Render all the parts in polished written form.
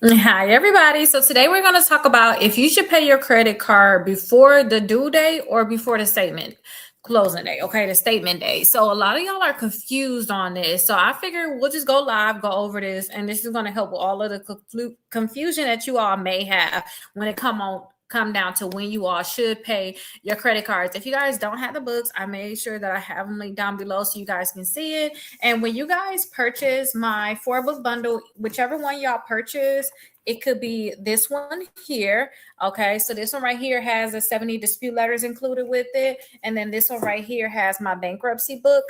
Hi, everybody. So today we're going to talk about if you should pay your credit card before the due date or before the statement closing day. Okay, the statement day. So a lot of y'all are confused on this. So I figure we'll just go live, go over this, and this is going to help with all of the confusion that you all may have when it come down to when you all should pay your credit cards. If you guys don't have the books, I made sure that I have them linked down below so you guys can see it. And when you guys purchase my 4-book bundle, whichever one y'all purchase, it could be this one here. Okay, so this one right here has the 70 dispute letters included with it. And then this one right here has my bankruptcy book.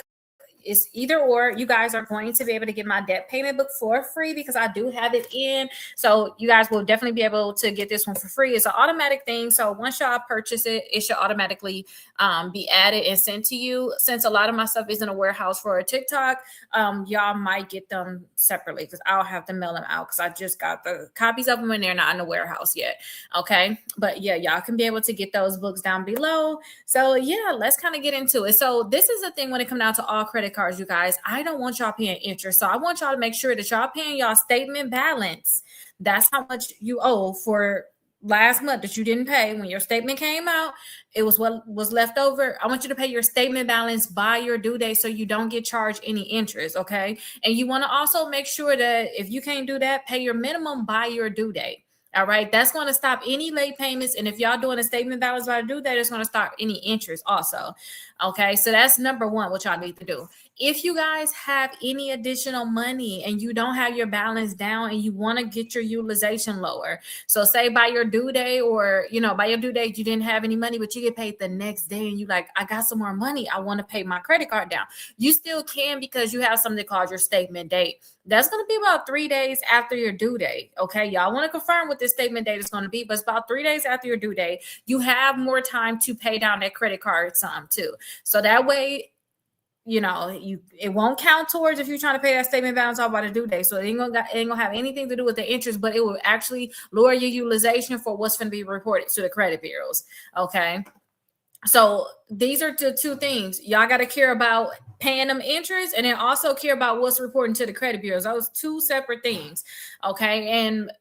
It's either or. You guys are going to be able to get my debt payment book for free because I do have it in. So you guys will definitely be able to get this one for free. It's an automatic thing. So once y'all purchase it, it should automatically be added and sent to you. Since a lot of my stuff is in a warehouse for a TikTok, y'all might get them separately because I'll have to mail them out because I just got the copies of them and they're not in the warehouse yet. Okay. But yeah, y'all can be able to get those books down below. So yeah, let's kind of get into it. So this is the thing when it comes down to all credit cards, you guys. I don't want y'all paying interest. So I want y'all to make sure that y'all paying y'all statement balance. That's how much you owe for last month that you didn't pay. When your statement came out, it was what was left over. I want you to pay your statement balance by your due date so you don't get charged any interest. Okay. And you want to also make sure that if you can't do that, pay your minimum by your due date. All right. That's going to stop any late payments. And if y'all doing a statement balance by due date, it's going to stop any interest also. Okay. So that's number one, what y'all need to do. If you guys have any additional money and you don't have your balance down and you want to get your utilization lower. So say by your due date or, by your due date, you didn't have any money, but you get paid the next day and you like, I got some more money. I want to pay my credit card down. You still can because you have something called your statement date. That's going to be about 3 days after your due date. Okay. Y'all want to confirm what this statement date is going to be, but it's about 3 days after your due date. You have more time to pay down that credit card sum too. So that way, it won't count towards if you're trying to pay that statement balance off by the due date. So it ain't gonna have anything to do with the interest, but it will actually lower your utilization for what's going to be reported to the credit bureaus. Okay. So these are the two things y'all got to care about, paying them interest, and then also care about what's reporting to the credit bureaus. Those two separate things. Okay. And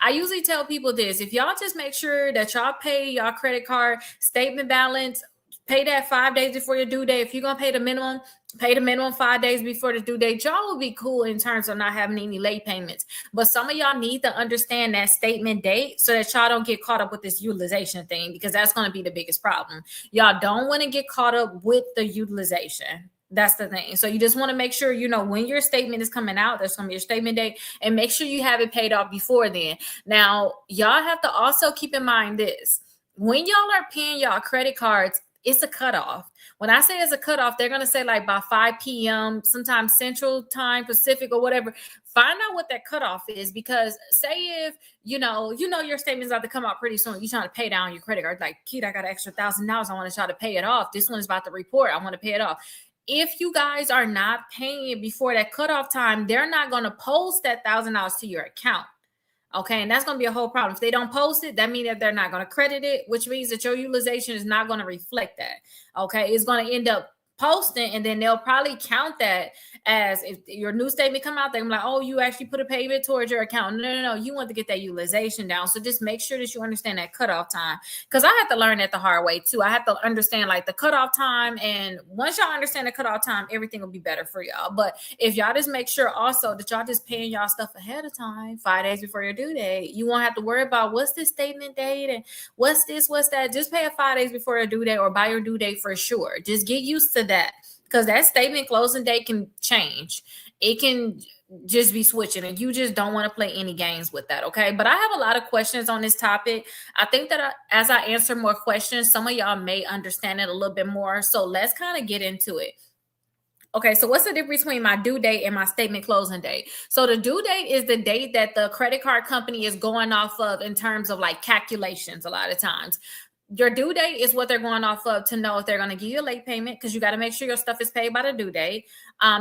I usually tell people this: if y'all just make sure that y'all pay y'all credit card statement balance, pay that 5 days before your due date. If you're going to pay the minimum 5 days before the due date, y'all will be cool in terms of not having any late payments. But some of y'all need to understand that statement date so that y'all don't get caught up with this utilization thing, because that's going to be the biggest problem. Y'all don't want to get caught up with the utilization. That's the thing. So you just want to make sure, when your statement is coming out, there's going to be a statement date, and make sure you have it paid off before then. Now, y'all have to also keep in mind this: when y'all are paying y'all credit cards, it's a cutoff. When I say it's a cutoff, they're going to say like by 5 p.m., sometimes Central Time, Pacific, or whatever. Find out what that cutoff is, because say if, your statement's about to come out pretty soon, you're trying to pay down your credit card. Like, kid, I got an extra $1,000. I want to try to pay it off. This one is about to report. I want to pay it off. If you guys are not paying it before that cutoff time, they're not going to post that $1,000 to your account. Okay. And that's going to be a whole problem. If they don't post it, that means that they're not going to credit it, which means that your utilization is not going to reflect that. Okay. It's going to end up posting, and then they'll probably count that as, if your new statement come out, they're like, oh, you actually put a payment towards your account. No. You want to get that utilization down. So just make sure that you understand that cutoff time, because I had to learn that the hard way too. I had to understand like the cutoff time, and once y'all understand the cutoff time, everything will be better for y'all. But if y'all just make sure also that y'all just paying y'all stuff ahead of time, 5 days before your due date, you won't have to worry about what's this statement date and what's this, what's that. Just pay it 5 days before your due date or by your due date for sure. Just get used to that, because that statement closing date can change. It can just be switching, and you just don't want to play any games with that. Okay. But I have a lot of questions on this topic. I think that as I answer more questions, some of y'all may understand it a little bit more. So let's kind of get into it. Okay, so what's the difference between my due date and my statement closing date? So the due date is the date that the credit card company is going off of in terms of like calculations a lot of times. Your due date is what they're going off of to know if they're going to give you a late payment, because you got to make sure your stuff is paid by the due date.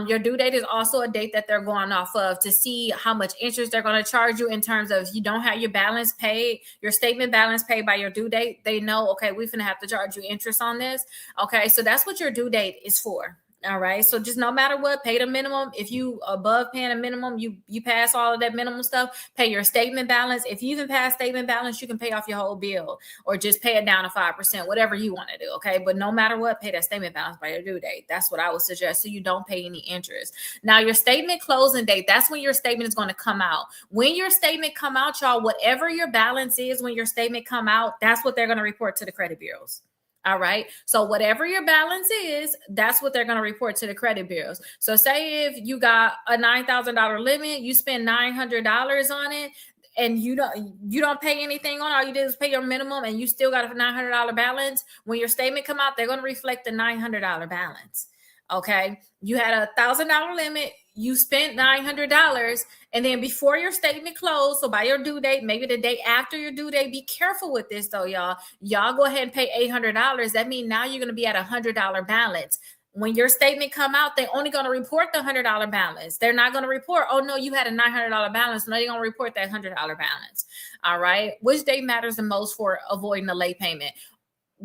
Your due date is also a date that they're going off of to see how much interest they're going to charge you in terms of if you don't have your balance paid, your statement balance paid by your due date. They know, okay, we're going to have to charge you interest on this. Okay, so that's what your due date is for. All right. So just no matter what, pay the minimum. If you above paying a minimum, you pass all of that minimum stuff, pay your statement balance. If you even pass statement balance, you can pay off your whole bill or just pay it down to 5%, whatever you want to do. Okay. But no matter what, pay that statement balance by your due date. That's what I would suggest. So you don't pay any interest. Now your statement closing date, that's when your statement is going to come out. When your statement come out, y'all, whatever your balance is when your statement come out, that's what they're going to report to the credit bureaus. All right. So whatever your balance is, that's what they're going to report to the credit bureaus. So say if you got a $9,000 limit, you spend $900 on it, and you don't pay anything on it. All you did is pay your minimum, and you still got a $900 balance. When your statement come out, they're going to reflect the $900 balance. Okay. You had $1,000 limit. You spent $900, and then before your statement closed, so by your due date, maybe the day after your due date, be careful with this though, y'all. Y'all go ahead and pay $800. That means now you're going to be at $100 balance. When your statement come out, they're only going to report the $100 balance. They're not going to report, oh no, you had a $900 balance. No, they're going to report that $100 balance. All right. Which day matters the most for avoiding the late payment?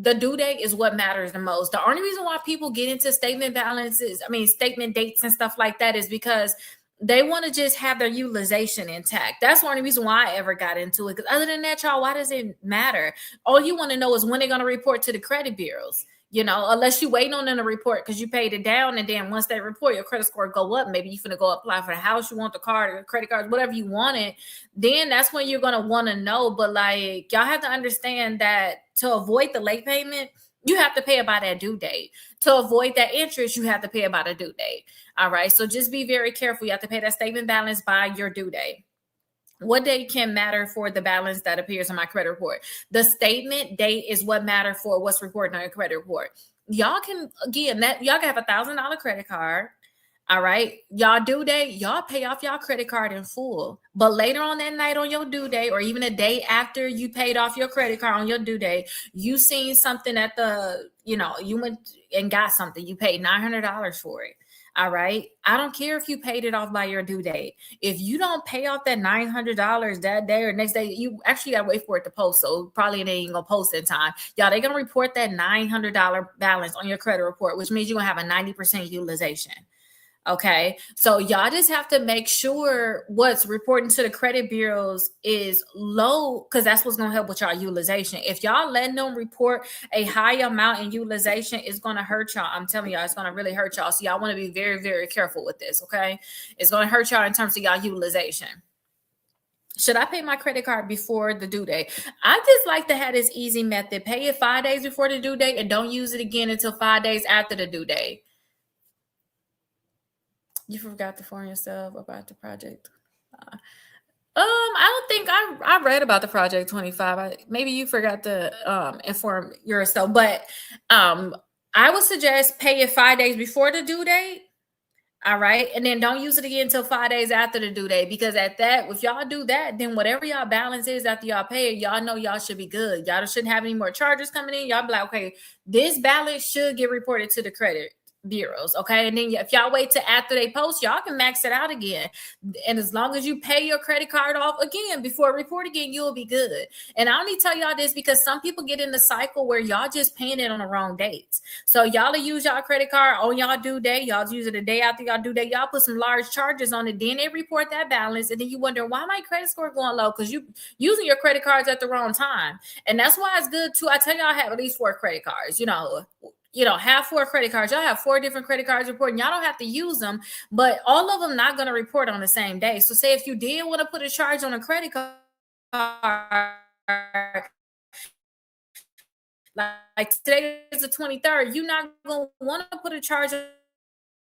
The due date is what matters the most. The only reason why people get into statement balances, statement dates and stuff like that, is because they want to just have their utilization intact. That's the only reason why I ever got into it. Because other than that, y'all, why does it matter? All you want to know is when they're going to report to the credit bureaus. Unless you wait on them to report because you paid it down, and then once they report, your credit score go up. Maybe you're gonna go apply for the house you want, the car, the credit card, whatever you wanted. Then that's when you're gonna want to know. But like, y'all have to understand that to avoid the late payment, you have to pay it by that due date. To avoid that interest, you have to pay it by the due date. All right. So just be very careful. You have to pay that statement balance by your due date. What date can matter for the balance that appears on my credit report? The statement date is what matter for what's reported on your credit report. Y'all can, again, that y'all can have $1,000 credit card. All right. Y'all due date, y'all pay off y'all credit card in full. But later on that night on your due date, or even a day after you paid off your credit card on your due date, you seen something at you went and got something. You paid $900 for it. All right. I don't care if you paid it off by your due date. If you don't pay off that $900 that day or next day, you actually got to wait for it to post. So probably they ain't going to post in time. Y'all, they're going to report that $900 balance on your credit report, which means you're going to have a 90% utilization. Okay. So y'all just have to make sure what's reporting to the credit bureaus is low, because that's what's going to help with y'all utilization. If y'all letting them report a high amount in utilization, it's going to hurt y'all. I'm telling y'all, it's going to really hurt y'all. So y'all want to be very, very careful with this. Okay. It's going to hurt y'all in terms of y'all utilization. Should I pay my credit card before the due date? I just like to have this easy method. Pay it 5 days before the due date and don't use it again until 5 days after the due date. You forgot to inform yourself about the project. I don't think I read about the project 25. Maybe you forgot to inform yourself, but I would suggest pay it 5 days before the due date. All right. And then don't use it again until 5 days after the due date, because at that, if y'all do that, then whatever y'all balance is after y'all pay it, y'all know y'all should be good. Y'all shouldn't have any more charges coming in. Y'all be like, okay, this balance should get reported to the credit bureaus. Okay. And then if y'all wait till after they post, y'all can max it out again. And as long as you pay your credit card off again before report again, you'll be good. And I only tell y'all this because some people get in the cycle where y'all just paying it on the wrong dates. So y'all will use y'all credit card on y'all due date. Y'all use it a day after y'all due date. Y'all put some large charges on it. Then they report that balance. And then you wonder why my credit score going low, because you using your credit cards at the wrong time. And that's why it's good too. I tell y'all, I have at least 4 credit cards, have 4 credit cards. Y'all have 4 different credit cards reporting. Y'all don't have to use them, but all of them not going to report on the same day. So say if you did want to put a charge on a credit card, like today is the 23rd, you're not going to want to put a charge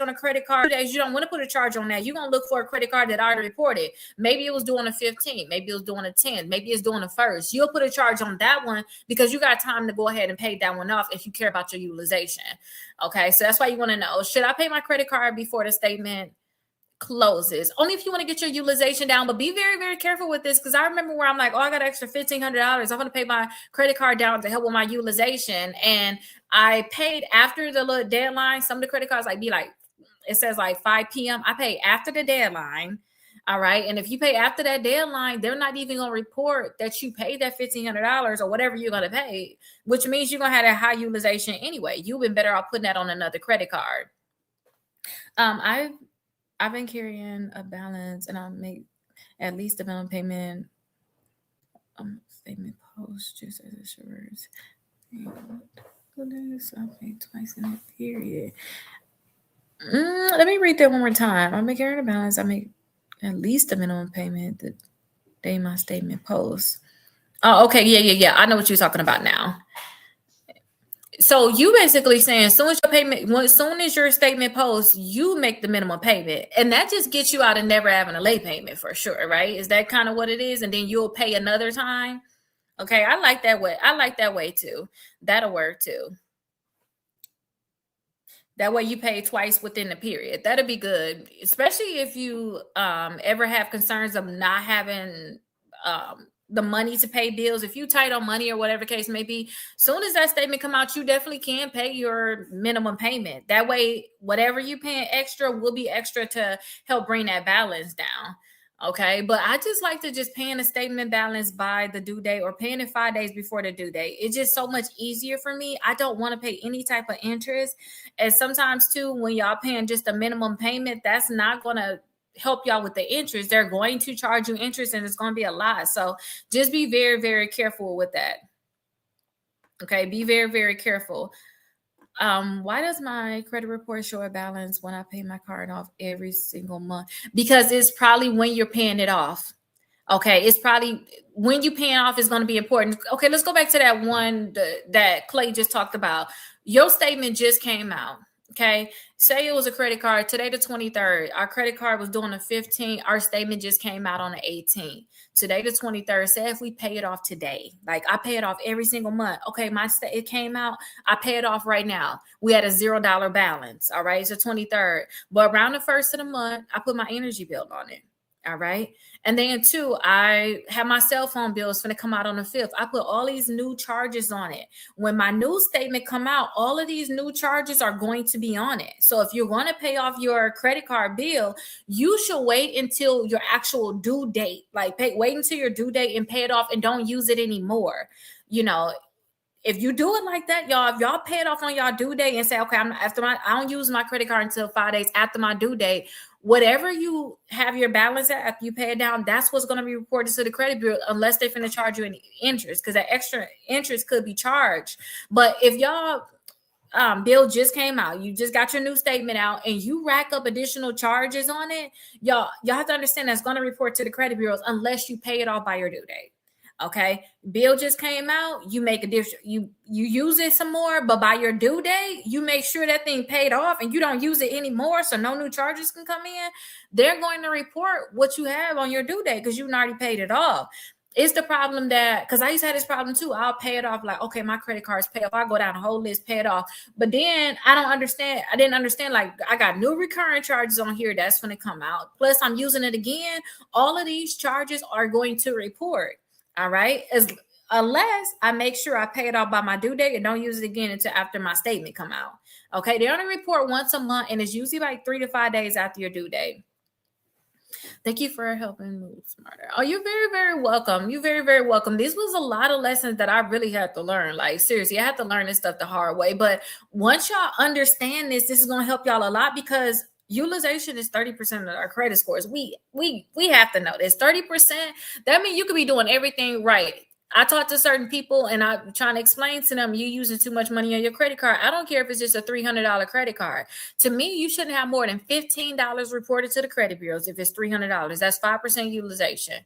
on a credit card days. You don't want to put a charge on that. You're going to look for a credit card that already reported. Maybe it was due on the 15th. Maybe it was due on the 10th. Maybe it's due on the 1st. You'll put a charge on that one because you got time to go ahead and pay that one off if you care about your utilization. Okay. So that's why you want to know, should I pay my credit card before the statement closes? Only if you want to get your utilization down, but be very, very careful with this, because I remember where I'm like, oh, I got an extra $1,500. I'm going to pay my credit card down to help with my utilization. And I paid after the little deadline. Some of the credit cards it says like 5 p.m. I pay after the deadline. All right. And if you pay after that deadline, they're not even going to report that you paid that $1,500 or whatever you're going to pay, which means you're going to have a high utilization anyway. You've been better off putting that on another credit card. I've been carrying a balance, and I make at least a minimum payment. Statement post just as assurance. I pay twice in a period. Let me read that one more time. I'm carrying a balance. I make at least a minimum payment the day my statement posts. Oh, okay. Yeah. I know what you're talking about now. So you basically saying as soon as your payment, as soon as your statement posts, you make the minimum payment, and that just gets you out of never having a late payment for sure, right? Is that kind of what it is? And then you'll pay another time. Okay, I like that way. I like that way too. That'll work too. That way you pay twice within the period. That'll be good, especially if you ever have concerns of not having the money to pay bills. If you tight on money or whatever the case may be, soon as that statement come out, you definitely can pay your minimum payment. That way, whatever you paying extra will be extra to help bring that balance down. Okay, but I just like to just paying a statement balance by the due date or paying it 5 days before the due date. It's just so much easier for me. I don't want to pay any type of interest. And sometimes too, when y'all paying just a minimum payment, that's not gonna help y'all with the interest. They're going to charge you interest, and it's going to be a lot. So just be very, very careful with that. Okay, be very, very careful. Why does my credit report show a balance when I pay my card off every single month? Because it's probably when you're paying it off. Okay, it's probably when you paying off is going to be important. Okay, let's go back to that one that Clay just talked about. Your statement just came out. Okay, say it was a credit card today, the 23rd. Our credit card was doing the 15th. Our statement just came out on the 18th. Today, the 23rd. Say if we pay it off today, like I pay it off every single month. Okay, it came out. I pay it off right now. We had a $0 balance. All right, it's the 23rd. But around the first of the month, I put my energy bill on it. All right. And then two, I have my cell phone bills going to come out on the 5th. I put all these new charges on it. When my new statement come out, all of these new charges are going to be on it. So if you're going to pay off your credit card bill, you should wait until your actual due date. Like wait until your due date and pay it off and don't use it anymore. You know, if you do it like that, y'all, if y'all pay it off on y'all due date and say, okay, I don't use my credit card until 5 days after my due date, whatever you have your balance at after you pay it down, that's what's going to be reported to the credit bureau, unless they're going to charge you any interest, because that extra interest could be charged. But if y'all bill just came out, you just got your new statement out, and you rack up additional charges on it, y'all have to understand that's going to report to the credit bureaus unless you pay it off by your due date. Okay, bill just came out, you make a difference, you use it some more, but by your due date, you make sure that thing paid off and you don't use it anymore, so no new charges can come in. They're going to report what you have on your due date because you already paid it off. It's the problem that, because I used to have this problem too. I'll pay it off like, okay, my credit card's paid off. I go down the whole list, pay it off. But then I didn't understand, like, I got new recurring charges on here that's going to come out. Plus I'm using it again. All of these charges are going to report. All right. Unless I make sure I pay it off by my due date and don't use it again until after my statement come out. Okay. They only report once a month, and it's usually like 3 to 5 days after your due date. Thank you for helping move smarter. Oh, you're very, very welcome. You're very, very welcome. This was a lot of lessons that I really had to learn. Like, seriously, I had to learn this stuff the hard way. But once y'all understand this is going to help y'all a lot, because utilization is 30% of our credit scores. We have to know this. 30%, that means you could be doing everything right. I talk to certain people and I'm trying to explain to them, you using too much money on your credit card. I don't care if it's just a $300 credit card. To me, you shouldn't have more than $15 reported to the credit bureaus if it's $300. That's 5% utilization.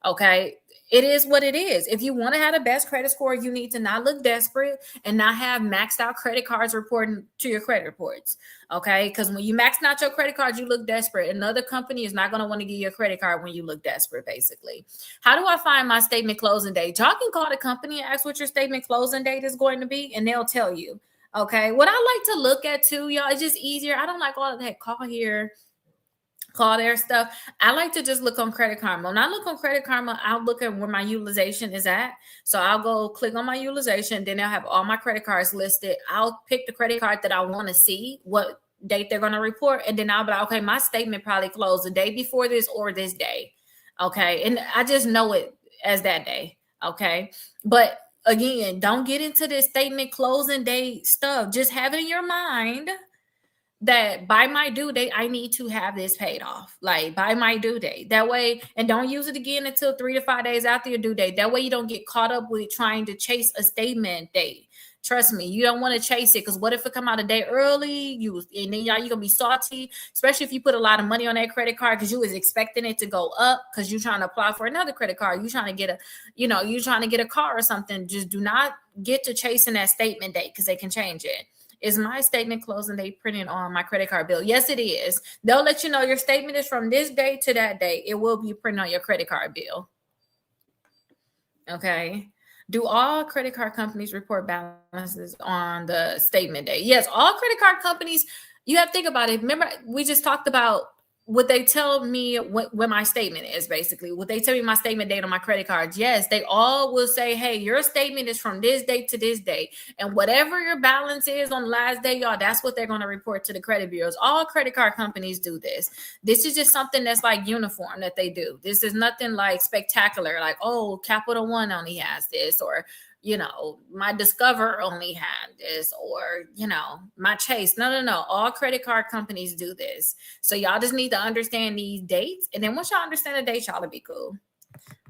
Okay. It is what it is. If you want to have the best credit score, you need to not look desperate and not have maxed out credit cards reporting to your credit reports. Okay. Because when you maxed out your credit card, you look desperate. Another company is not going to want to give you a credit card when you look desperate, basically. How do I find my statement closing date? Y'all can call the company and ask what your statement closing date is going to be, and they'll tell you. Okay. What I like to look at too, y'all, it's just easier. I don't like all of that call here, call their stuff. I like to just look on Credit Karma. When I look on Credit Karma, I'll look at where my utilization is at. So I'll go click on my utilization. Then they'll have all my credit cards listed. I'll pick the credit card that I want to see, what date they're going to report. And then I'll be like, okay, my statement probably closed the day before this or this day. Okay. And I just know it as that day. Okay. But again, don't get into this statement closing date stuff. Just have it in your mind that by my due date, I need to have this paid off. Like by my due date. That way, and don't use it again until 3 to 5 days after your due date. That way you don't get caught up with trying to chase a statement date. Trust me, you don't want to chase it, because what if it come out a day early? And then you're gonna be salty, especially if you put a lot of money on that credit card because you was expecting it to go up because you're trying to apply for another credit card. You're trying to get you're trying to get a car or something. Just do not get to chasing that statement date, because they can change it. Is my statement closing date printed on my credit card bill? Yes, it is. They'll let you know your statement is from this day to that day. It will be printed on your credit card bill. Okay. Do all credit card companies report balances on the statement day? Yes, all credit card companies. You have to think about it. Remember, we just talked about what they tell me what my statement is, basically. What they tell me my statement date on my credit cards. Yes, they all will say, hey, your statement is from this date to this date. And whatever your balance is on the last day, y'all, that's what they're going to report to the credit bureaus. All credit card companies do this. This is just something that's like uniform that they do. This is nothing like spectacular, like, oh, Capital One only has this, or my Discover only had this, or, my Chase. No. All credit card companies do this. So y'all just need to understand these dates. And then once y'all understand the dates, y'all will be cool.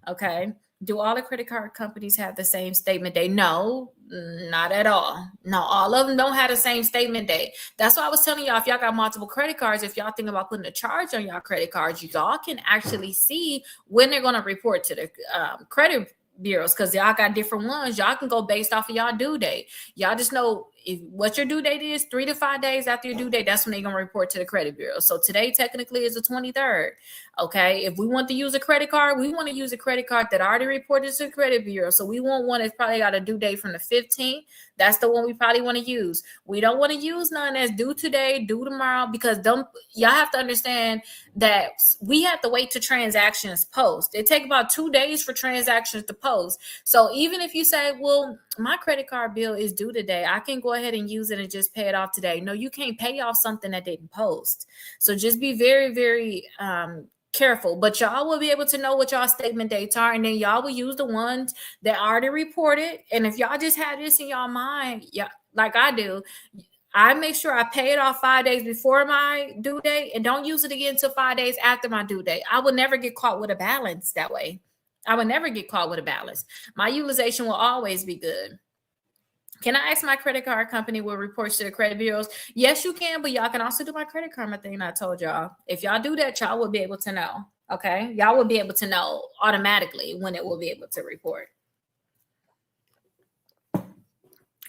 Okay. Do all the credit card companies have the same statement date? No, not at all. No, all of them don't have the same statement date. That's why I was telling y'all, if y'all got multiple credit cards, if y'all think about putting a charge on y'all credit cards, y'all can actually see when they're going to report to the credit bureaus, because y'all got different ones. Y'all can go based off of y'all due date. Y'all just know what your due date is. 3 to 5 days after your due date, that's when they're going to report to the credit bureau. So today technically is the 23rd. Okay. If we want to use a credit card, we want to use a credit card that already reported to the credit bureau. So we want one that's probably got a due date from the 15th. That's the one we probably want to use. We don't want to use none that's due today, due tomorrow, because y'all have to understand that we have to wait to transactions post. It takes about 2 days for transactions to post. So even if you say, well, my credit card bill is due today, I can go ahead and use it and just pay it off today. No, you can't pay off something that didn't post. So just be very, very careful. But y'all will be able to know what y'all statement dates are, and then y'all will use the ones that already reported. And if y'all just have this in y'all mind, yeah, like I do, I make sure I pay it off 5 days before my due date, and don't use it again until 5 days after my due date. I will never get caught with a balance that way. I would never get caught with a balance. My utilization will always be good. Can I ask my credit card company will report to the credit bureaus? Yes, you can, but y'all can also do my credit karma thing I told y'all. If y'all do that, y'all will be able to know. Okay. Y'all will be able to know automatically when it will be able to report.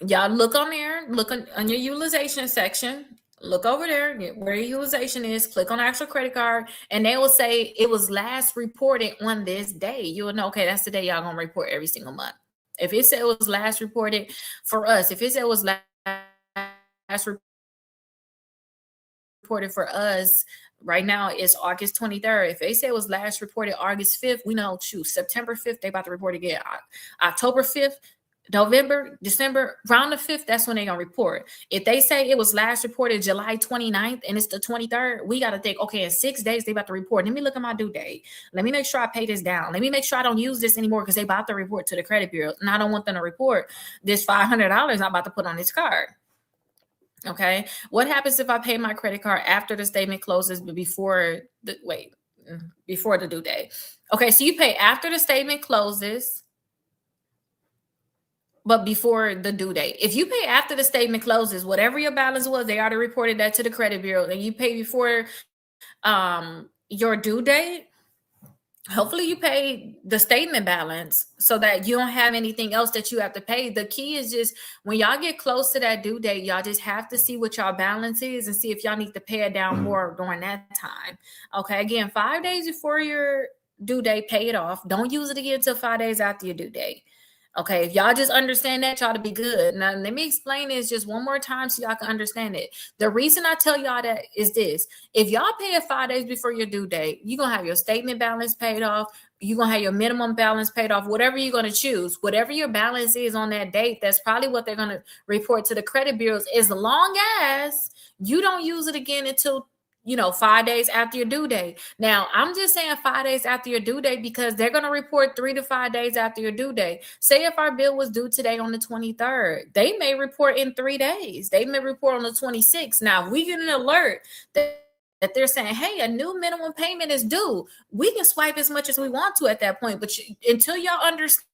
Y'all look on there, look on your utilization section. Look over there where your utilization is, click on actual credit card, and they will say it was last reported on this day. You will know, okay, that's the day y'all gonna report every single month. If it said it was last reported for us, if it said it was last reported for us, right now it's August 23rd. If they say it was last reported August 5th, we know, September 5th, they about to report again. October 5th, November, December, around the 5th, that's when they're going to report. If they say it was last reported July 29th and it's the 23rd, we got to think, okay, in 6 days, they about to report. Let me look at my due date. Let me make sure I pay this down. Let me make sure I don't use this anymore, because they about to report to the credit bureau. And I don't want them to report this $500 I'm about to put on this card. Okay. What happens if I pay my credit card after the statement closes, but before the due date? Okay. So you pay after the statement closes, but before the due date. If you pay after the statement closes, whatever your balance was, they already reported that to the credit bureau, and you pay before your due date, hopefully you pay the statement balance so that you don't have anything else that you have to pay. The key is just when y'all get close to that due date, y'all just have to see what y'all balance is and see if y'all need to pay it down more during that time. Okay, again, 5 days before your due date, pay it off. Don't use it again until 5 days after your due date. Okay, if y'all just understand that, y'all to be good. Now, let me explain this just one more time so y'all can understand it. The reason I tell y'all that is this. If y'all pay it 5 days before your due date, you're going to have your statement balance paid off. You're going to have your minimum balance paid off, whatever you're going to choose. Whatever your balance is on that date, that's probably what they're going to report to the credit bureaus, as long as you don't use it again until 5 days after your due date. Now, I'm just saying 5 days after your due date because they're going to report 3 to 5 days after your due date. Say if our bill was due today on the 23rd, they may report in 3 days. They may report on the 26th. Now, if we get an alert that they're saying, hey, a new minimum payment is due, we can swipe as much as we want to at that point. But until y'all understand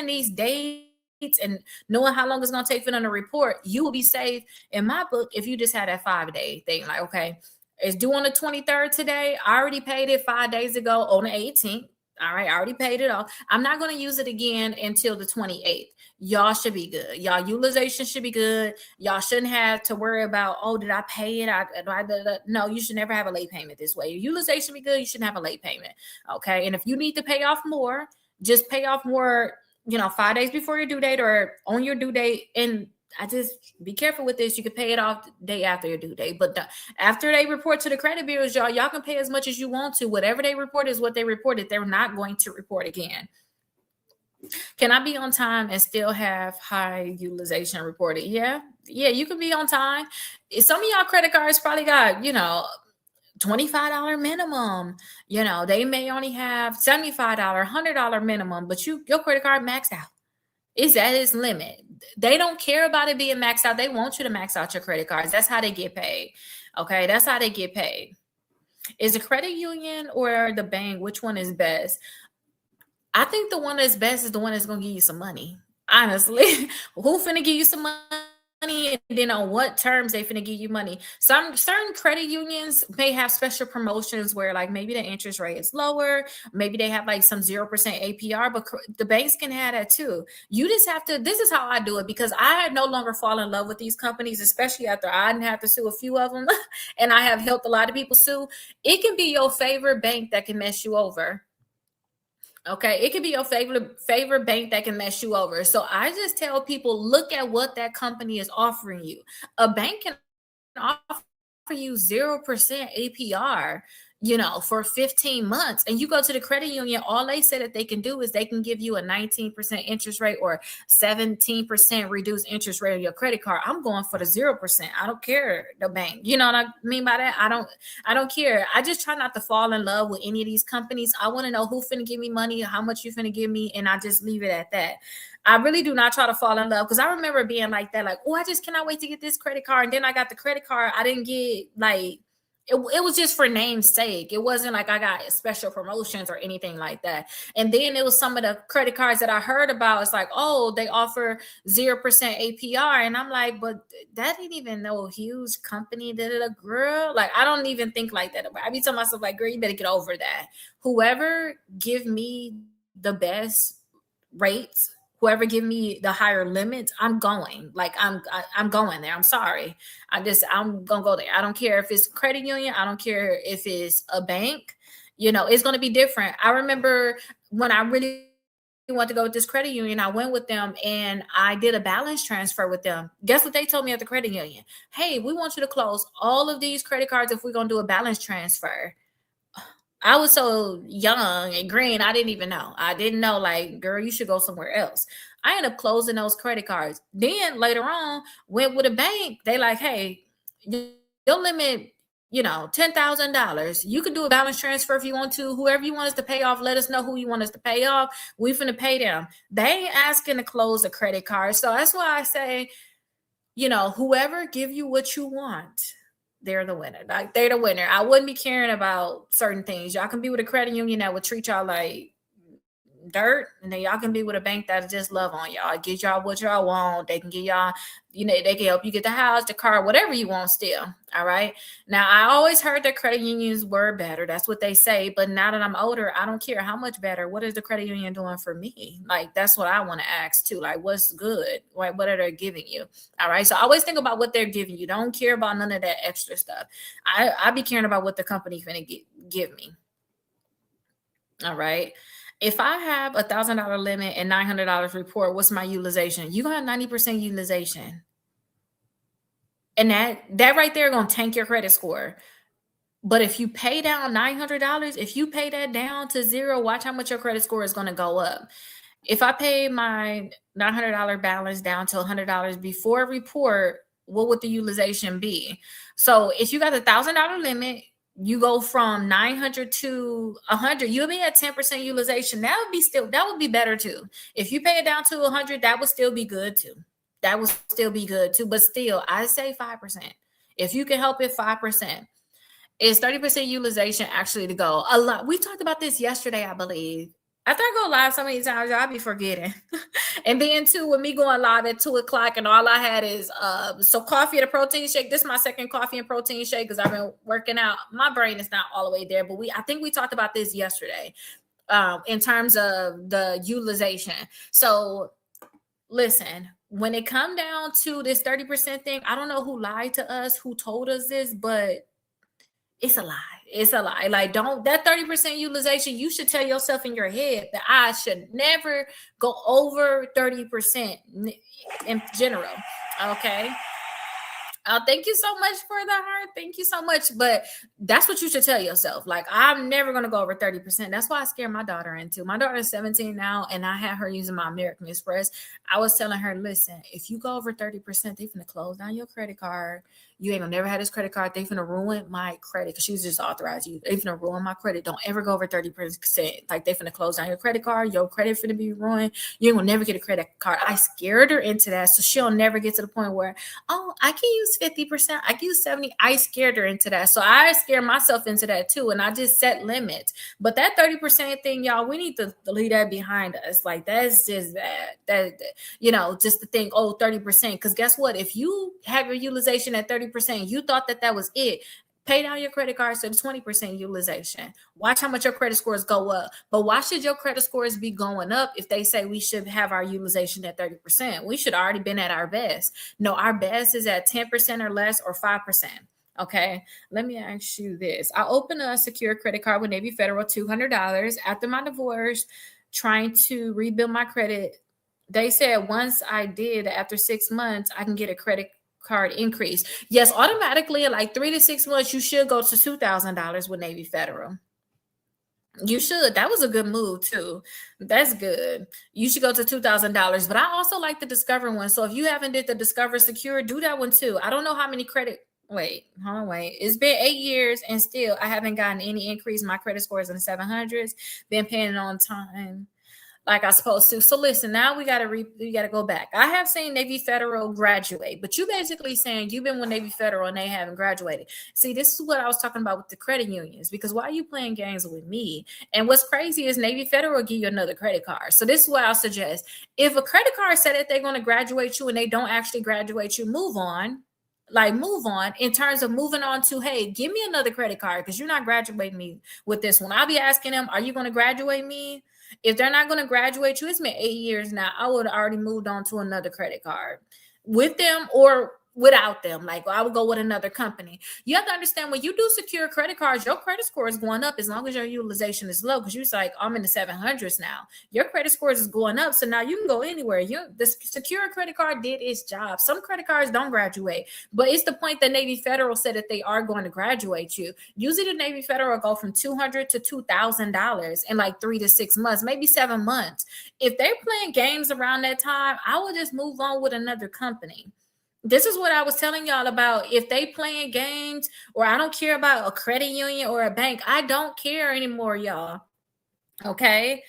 these dates and knowing how long it's going to take for them to report, you will be safe in my book if you just had that 5 day thing. Like, okay, it's due on the 23rd today. I already paid it 5 days ago on the 18th. All right, I already paid it off. I'm not going to use it again until the 28th. Y'all should be good. Y'all utilization should be good. Y'all shouldn't have to worry about, oh, did I pay it? No, you should never have a late payment this way. Your utilization be good. You shouldn't have a late payment. Okay. And if you need to pay off more, just pay off more, 5 days before your due date or on your due date. And I just be careful with this. You can pay it off the day after your due date, but after they report to the credit bureaus, y'all can pay as much as you want to. Whatever they report is what they reported. They're not going to report again. Can I be on time and still have high utilization reported? Yeah, you can be on time. Some of y'all credit cards probably got, $25 minimum. They may only have $75, $100 minimum, but your credit card maxed out. It's at its limit. They don't care about it being maxed out. They want you to max out your credit cards. That's how they get paid. Okay, that's how they get paid. Is the credit union or the bank, which one is best? I think the one that's best is the one that's going to give you some money. Honestly, who finna give you some money? And then on what terms they finna give you money. Some certain credit unions may have special promotions where like maybe the interest rate is lower, maybe they have like some 0% APR, but the banks can have that too. You just have to, this is how I do it because I no longer fall in love with these companies, especially after I didn't have to sue a few of them and I have helped a lot of people sue. It can be your favorite bank that can mess you over. Okay, it could be your favorite bank that can mess you over. So I just tell people, look at what that company is offering you. A bank can offer you 0% APR, for 15 months. And you go to the credit union, all they say that they can do is they can give you a 19% interest rate or 17% reduced interest rate on your credit card. I'm going for the 0%. I don't care the bank. You know what I mean by that? I don't care. I just try not to fall in love with any of these companies. I want to know who finna give me money, how much you finna give me, and I just leave it at that. I really do not try to fall in love because I remember being like that, like, oh, I just cannot wait to get this credit card. And then I got the credit card. I didn't get like, it was just for name's sake. It wasn't like I got special promotions or anything like that. And then it was some of the credit cards that I heard about. It's like, oh, they offer 0% APR. And I'm like, but that ain't even no huge company. Girl, like, I don't even think like that. I be telling myself, like, girl, you better get over that. Whoever give me the best rates, whoever give me the higher limits, I'm going. Like I'm going there. I'm sorry. I'm gonna go there. I don't care if it's credit union. I don't care if it's a bank. It's gonna be different. I remember when I really want to go with this credit union, I went with them and I did a balance transfer with them. Guess what they told me at the credit union? Hey, we want you to close all of these credit cards if we're gonna do a balance transfer. I was so young and green, I didn't even know. I didn't know, like, girl, you should go somewhere else. I ended up closing those credit cards. Then later on, went with a bank. They like, hey, your limit, $10,000. You can do a balance transfer if you want to. Whoever you want us to pay off, let us know who you want us to pay off. We finna pay them. They ain't asking to close a credit card. So that's why I say, whoever give you what you want, they're the winner. Like, they're the winner. I wouldn't be caring about certain things. Y'all can be with a credit union that would treat y'all like dirt, and then y'all can be with a bank that just love on y'all, get y'all what y'all want. They can get y'all, they can help you get the house, the car, whatever you want still. All right. Now, I always heard that credit unions were better. That's what they say. But now that I'm older, I don't care how much better. What is the credit union doing for me? Like, that's what I want to ask too. Like, what's good? Like, what are they giving you? All right. So I always think about what they're giving you. Don't care about none of that extra stuff. I be caring about what the company's going to give me. All right. If I have $1,000 limit and $900 report, what's my utilization? You gonna have 90% utilization, and that right there gonna tank your credit score. But if you pay down $900, if you pay that down to zero, watch how much your credit score is gonna go up. If I pay my $900 balance down to $100 before report, what would the utilization be? So if you got a $1,000 limit, you go from 900 to 100, you'll be at 10% utilization. That would be better too. If you pay it down to 100, that would still be good too. That would still be good too. But still, I say 5%. If you can help it, 5%. Is 30% utilization actually to go? A lot. We talked about this yesterday, I believe. After I go live so many times, y'all be forgetting. And then too, with me going live at 2:00 and all I had is so coffee and a protein shake. This is my second coffee and protein shake because I've been working out. My brain is not all the way there, but I think we talked about this yesterday in terms of the utilization. So listen, when it come down to this 30% thing, I don't know who lied to us, who told us this, but it's a lie. It's a lie. Like, don't, that 30% utilization, you should tell yourself in your head that I should never go over 30% in general. Okay. Thank you so much for the heart. Thank you so much. But that's what you should tell yourself. Like, I'm never going to go over 30%. That's why I scare my daughter into. My daughter is 17 now, and I had her using my American Express. I was telling her, listen, if you go over 30%, they finna close down your credit card. You ain't gonna never have this credit card. They finna ruin my credit because she was just authorized you. They finna ruin my credit. Don't ever go over 30%. Like, they finna close down your credit card. Your credit finna be ruined. You ain't gonna never get a credit card. I scared her into that, so she'll never get to the point where, oh, I can use 50%. I can use 70%. I scared her into that. So I scare myself into that too. And I just set limits. But that 30% thing, y'all, we need to leave that behind us. Like, that's just that just to think, oh, 30%. Because guess what? If you have your utilization at 30%, you thought that was it. Pay down your credit cards to 20% utilization. Watch how much your credit scores go up. But why should your credit scores be going up if they say we should have our utilization at 30%? We should already been at our best. No, our best is at 10% or less or 5%. Okay, let me ask you this. I opened a secure credit card with Navy Federal, $200 after my divorce, trying to rebuild my credit. They said once I did, after 6 months, I can get a credit card increase. Yes, automatically in like 3 to 6 months, you should go to $2,000 with Navy Federal. You should. That was a good move too. That's good. You should go to $2,000. But I also like the Discover one. So if you haven't did the Discover Secure, do that one too. I don't know how many credit. Wait. It's been 8 years and still I haven't gotten any increase. My credit score is in the 700s. Been paying it on time like I supposed to. So listen, now we gotta go back. I have seen Navy Federal graduate, but you basically saying you've been with Navy Federal and they haven't graduated. See, this is what I was talking about with the credit unions, because why are you playing games with me? And what's crazy is Navy Federal will give you another credit card. So this is what I'll suggest. If a credit card said that they're going to graduate you and they don't actually graduate you, move on. Like, move on in terms of moving on to, hey, give me another credit card because you're not graduating me with this one. I'll be asking them, are you going to graduate me? If they're not going to graduate you, it's been 8 years now. I would have already moved on to another credit card with them or without them. Like, I would go with another company. You have to understand, when you do secure credit cards, your credit score is going up as long as your utilization is low. Because you're like, I'm in the 700s now. Your credit scores is going up. So now you can go anywhere. The secure credit card did its job. Some credit cards don't graduate. But it's the point that Navy Federal said that they are going to graduate you. Usually the Navy Federal go from $200 to $2,000 in like 3 to 6 months, maybe 7 months. If they're playing games around that time, I would just move on with another company. This is what I was telling y'all about. If they playing games, or I don't care about a credit union or a bank, I don't care anymore, y'all. Okay.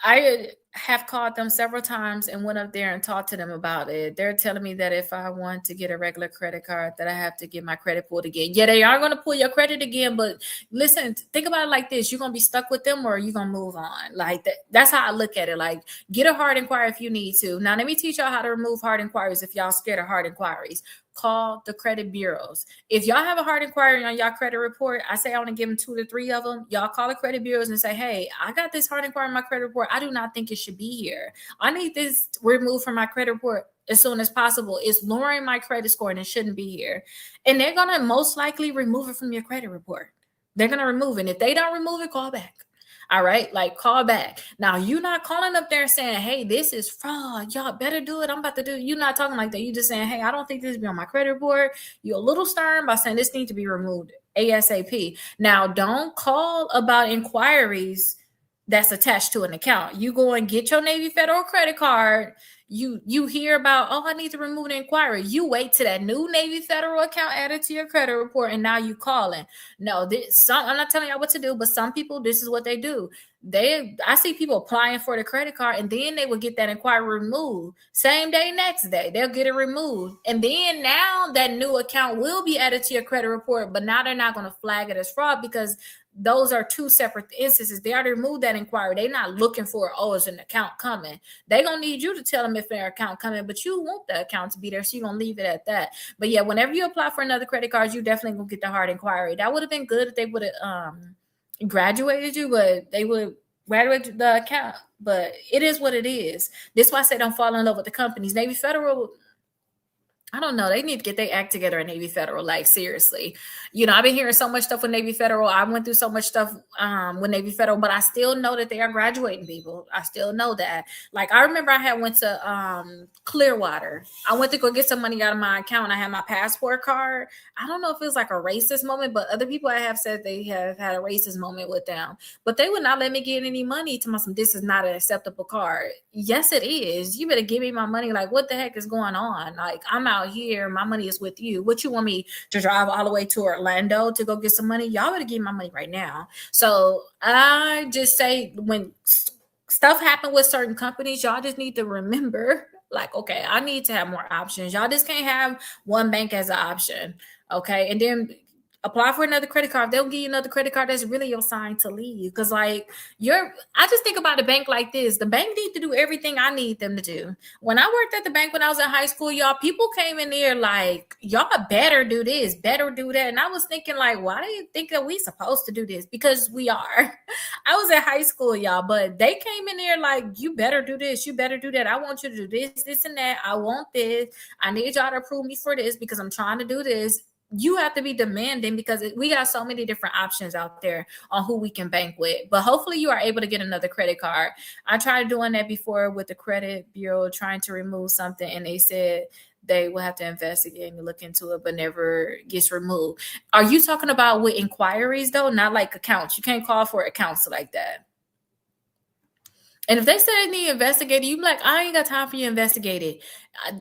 I have called them several times and went up there and talked to them about it. They're telling me that if I want to get a regular credit card, that I have to get my credit pulled again. Yeah, they are going to pull your credit again, but listen, think about it like this. You're going to be stuck with them, or you're going to move on. Like, that's how I look at it. Like, get a hard inquiry if you need to. Now, let me teach y'all how to remove hard inquiries if y'all scared of hard inquiries. Call the credit bureaus. If y'all have a hard inquiry on y'all credit report, I say I want to give them 2 to 3 of them. Y'all call the credit bureaus and say, hey, I got this hard inquiry on my credit report. I do not think it should be here. I need this removed from my credit report as soon as possible. It's lowering my credit score and it shouldn't be here. And they're going to most likely remove it from your credit report. They're going to remove it. And if they don't remove it, call back. All right, like, call back. Now, you're not calling up there saying, hey, this is fraud. Y'all better do it. I'm about to do it. You're not talking like that. You're just saying, hey, I don't think this be on my credit report. You're a little stern by saying this needs to be removed ASAP. Now, don't call about inquiries that's attached to an account. You go and get your Navy Federal credit card. You hear about, oh, I need to remove an inquiry. You wait till that new Navy Federal account added to your credit report, and now you calling. No, I'm not telling y'all what to do, but some people, this is what they do. I see people applying for the credit card, and then they will get that inquiry removed. Same day, next day, they'll get it removed. And then now that new account will be added to your credit report, but now they're not going to flag it as fraud because those are two separate instances. They already removed that inquiry. They're not looking for, oh, is an account coming? They're going to need you to tell them if their account coming, but you want the account to be there, so you're going to leave it at that. But yeah, whenever you apply for another credit card, you definitely going to get the hard inquiry. That would have been good if they would have graduated you, but they would graduate the account. But it is what it is. This is why I say don't fall in love with the companies. Navy Federal, I don't know. They need to get their act together at Navy Federal. Like, seriously. I've been hearing so much stuff with Navy Federal. I went through so much stuff with Navy Federal, but I still know that they are graduating people. I still know that. Like, I remember I had went to Clearwater. I went to go get some money out of my account. I had my passport card. I don't know if it was like a racist moment, but other people I have said they have had a racist moment with them. But they would not let me get any money to myself. This is not an acceptable card. Yes, it is. You better give me my money. Like, what the heck is going on? Like, I'm out here, my money is with you. What you want me to drive all the way to Orlando to go get some money? Y'all better give me my money right now. So I just say, when stuff happen with certain companies, y'all just need to remember, like, okay, I need to have more options. Y'all just can't have one bank as an option. Okay. And then apply for another credit card. They'll give you another credit card. That's really your sign to leave. Because I just think about a bank like this. The bank need to do everything I need them to do. When I worked at the bank when I was in high school, y'all, people came in there like, y'all better do this, better do that. And I was thinking, like, why do you think that we supposed to do this? Because we are. I was in high school, y'all, but they came in there like, you better do this, you better do that. I want you to do this, this, and that. I want this. I need y'all to approve me for this because I'm trying to do this. You have to be demanding because we got so many different options out there on who we can bank with. But hopefully you are able to get another credit card. I tried doing that before with the credit bureau, trying to remove something, and they said they will have to investigate and look into it, but never gets removed. Are you talking about with inquiries though? Not like accounts. You can't call for accounts like that. And if they say they need investigated, you be like, I ain't got time for you to investigate it.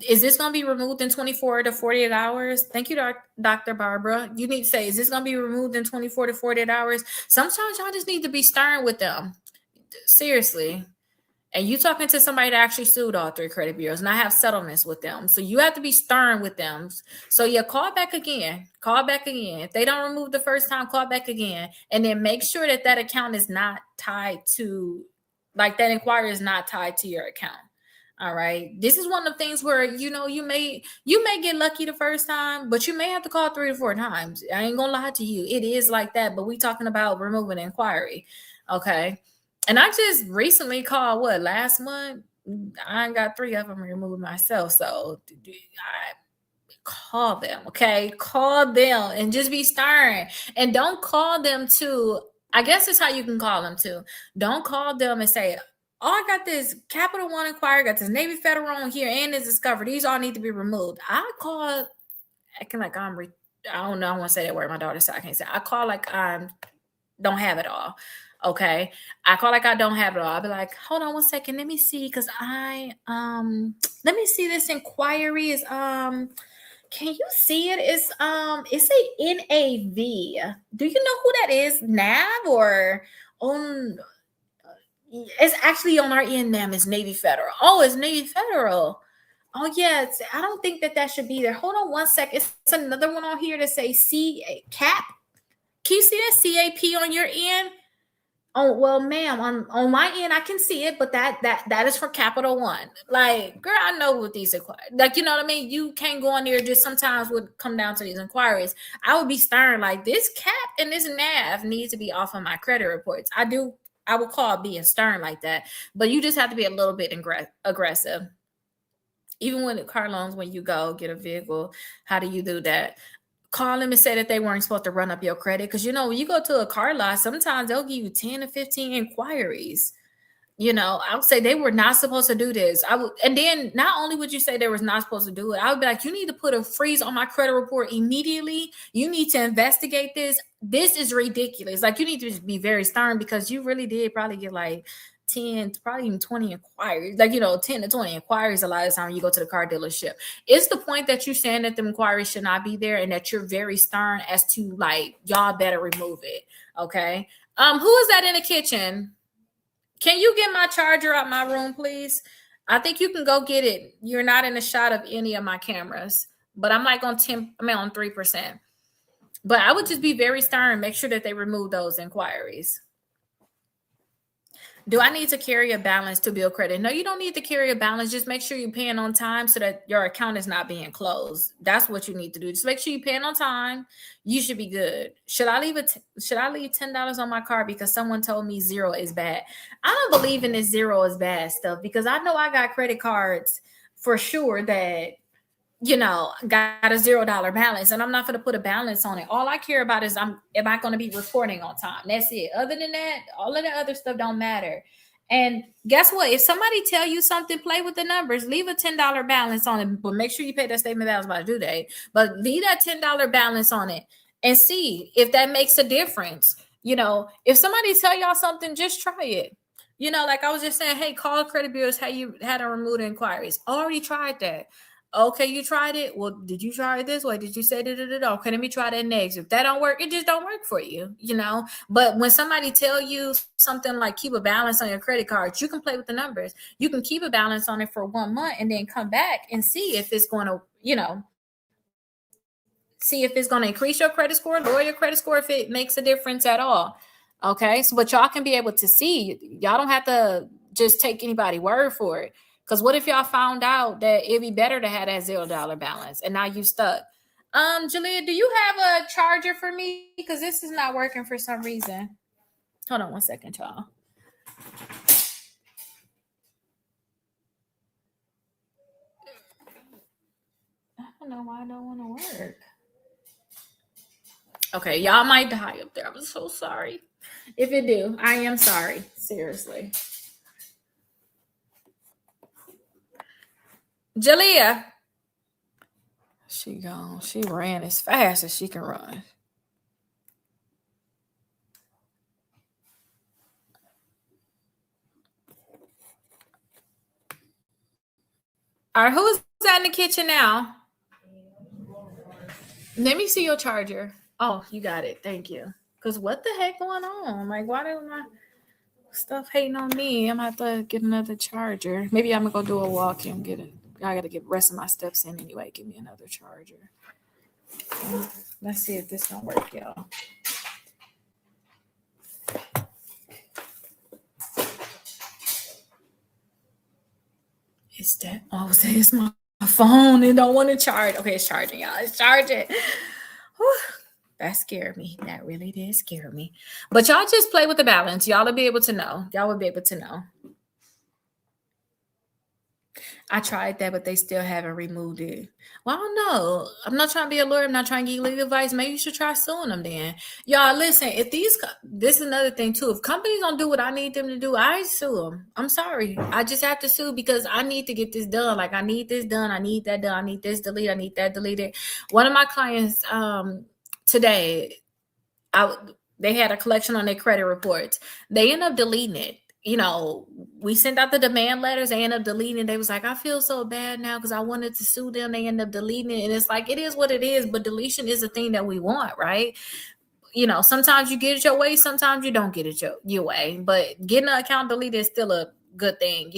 Is this going to be removed in 24 to 48 hours? Thank you, Dr. Barbara. You need to say, is this going to be removed in 24 to 48 hours? Sometimes y'all just need to be stern with them. Seriously. And you talking to somebody that actually sued all three credit bureaus, and I have settlements with them. So you have to be stern with them. So yeah, call back again. Call back again. If they don't remove the first time, call back again. And then make sure that that account is not tied to, like, that inquiry is not tied to your account. All right. This is one of the things where, you may get lucky the first time, but you may have to call 3 to 4 times. I ain't gonna lie to you. It is like that, but we talking about removing inquiry. Okay. And I just recently called, last month? I got 3 of them removed myself. So I call them, okay? Call them and just be stern. And don't call them to, I guess it's how you can call them too. Don't call them and say, oh, I got this Capital One inquiry, got this Navy Federal on here, and this Discover. These all need to be removed. I call acting like I don't know. I want to say that word. My daughter said I can't say. I call like I don't have it all. Okay. I call like I don't have it all. I'll be like, hold on one second. Let me see. Cause let me see, this inquiry is, can you see it? It's a NAV. Do you know who that is? NAV or on? It's actually on our end. NAV is Navy Federal. Oh, it's Navy Federal. Oh yeah. I don't think that should be there. Hold on one second. It's another one on here that say CAP. Can you see that CAP on your end? Oh, well, ma'am, on my end, I can see it, but that is for Capital One. Like, girl, I know what these inquiries, like, you know what I mean? You can't go on there, just sometimes would come down to these inquiries. I would be stern, like, this cap and this NAV needs to be off of my credit reports. I would call being stern like that, but you just have to be a little bit aggressive. Even when the car loans, when you go get a vehicle, how do you do that? Call them and say that they weren't supposed to run up your credit. Because, when you go to a car lot, sometimes they'll give you 10 to 15 inquiries. I would say they were not supposed to do this. I would, and then not only would you say they was not supposed to do it, I would be like, you need to put a freeze on my credit report immediately. You need to investigate this. This is ridiculous. Like, you need to be very stern, because you really did probably get like 10 to probably even 20 inquiries, like, 10 to 20 inquiries a lot of the time when you go to the car dealership. It's the point that you're saying that the inquiries should not be there, and that you're very stern as to, like, y'all better remove it. Okay. Who is that in the kitchen? Can you get my charger out my room, please? I think you can go get it. You're not in a shot of any of my cameras, but I'm like on 10, I mean on 3%. But I would just be very stern, make sure that they remove those inquiries. Do I need to carry a balance to build credit? No, you don't need to carry a balance. Just make sure you're paying on time so that your account is not being closed. That's what you need to do. Just make sure you're paying on time. You should be good. Should I leave $10 on my card because someone told me zero is bad? I don't believe in this zero is bad stuff, because I know I got credit cards for sure that got a $0 balance, and I'm not going to put a balance on it. All I care about is am I going to be reporting on time? That's it. Other than that, all of the other stuff don't matter. And guess what? If somebody tell you something, play with the numbers. Leave a $10 balance on it, but make sure you pay that statement balance by due date. But leave that $10 balance on it and see if that makes a difference. If somebody tell y'all something, just try it. Like I was just saying, hey, call credit bureaus. Hey, you had to remove the inquiries. Already tried that. Okay, you tried it. Well, did you try it this way? Did you say da? Okay, let me try that next. If that don't work, it just don't work for you, But when somebody tell you something like keep a balance on your credit cards, you can play with the numbers. You can keep a balance on it for 1 month and then come back and see if it's going to, see if it's going to increase your credit score, lower your credit score, if it makes a difference at all. Okay, so but y'all can be able to see. Y'all don't have to just take anybody's word for it. Because what if y'all found out that it'd be better to have that $0 balance and now you stuck? Jalea, do you have a charger for me? Because this is not working for some reason. Hold on 1 second, y'all. I don't know why I don't want to work. Okay, y'all might die up there. I'm so sorry. If it do, I am sorry. Seriously. Jalea. She gone. She ran as fast as she can run. All right, who's that in the kitchen now? Let me see your charger. Oh, you got it. Thank you. Because what the heck going on? Like, why do my stuff hating on me? I'm going to have to get another charger. Maybe I'm going to go do a walk and get it. I got to get the rest of my steps in anyway. Give me another charger. Let's see if this don't work, y'all. Is that? Oh, it's my phone. It don't want to charge. Okay, it's charging, y'all. It's charging. Whew. That scared me. That really did scare me. But y'all just play with the balance. Y'all will be able to know. Y'all will be able to know. I tried that, but they still haven't removed it. Well, I don't know. I'm not trying to be a lawyer. I'm not trying to give you legal advice. Maybe you should try suing them then. Y'all, listen, if this is another thing too. If companies don't do what I need them to do, I sue them. I'm sorry. I just have to sue because I need to get this done. Like, I need this done. I need that done. I need this deleted. I need that deleted. One of my clients today, they had a collection on their credit reports. They end up deleting it. We sent out the demand letters. They end up deleting it. They was like, I feel so bad now because I wanted to sue them. They end up deleting it. And it's like, it is what it is. But deletion is the thing that we want, right? Sometimes you get it your way. Sometimes you don't get it your way. But getting an account deleted is still a good thing,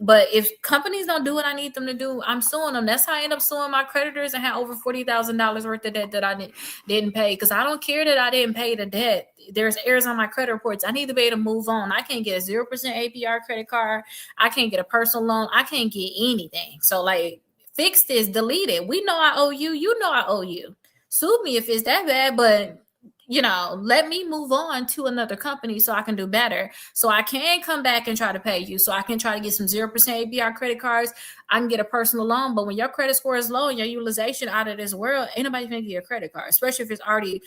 But if companies don't do what I need them to do, I'm suing them. That's how I end up suing my creditors and had over $40,000 worth of debt that I didn't pay. Because I don't care that I didn't pay the debt. There's errors on my credit reports. I need to be able to move on. I can't get a 0% APR credit card. I can't get a personal loan. I can't get anything. So, like, fix this, delete it. We know I owe you. You know I owe you. Sue me if it's that bad, but let me move on to another company so I can do better. So I can come back and try to pay you. So I can try to get some 0% APR credit cards. I can get a personal loan. But when your credit score is low and your utilization out of this world, ain't nobody gonna get a credit card, especially if it's already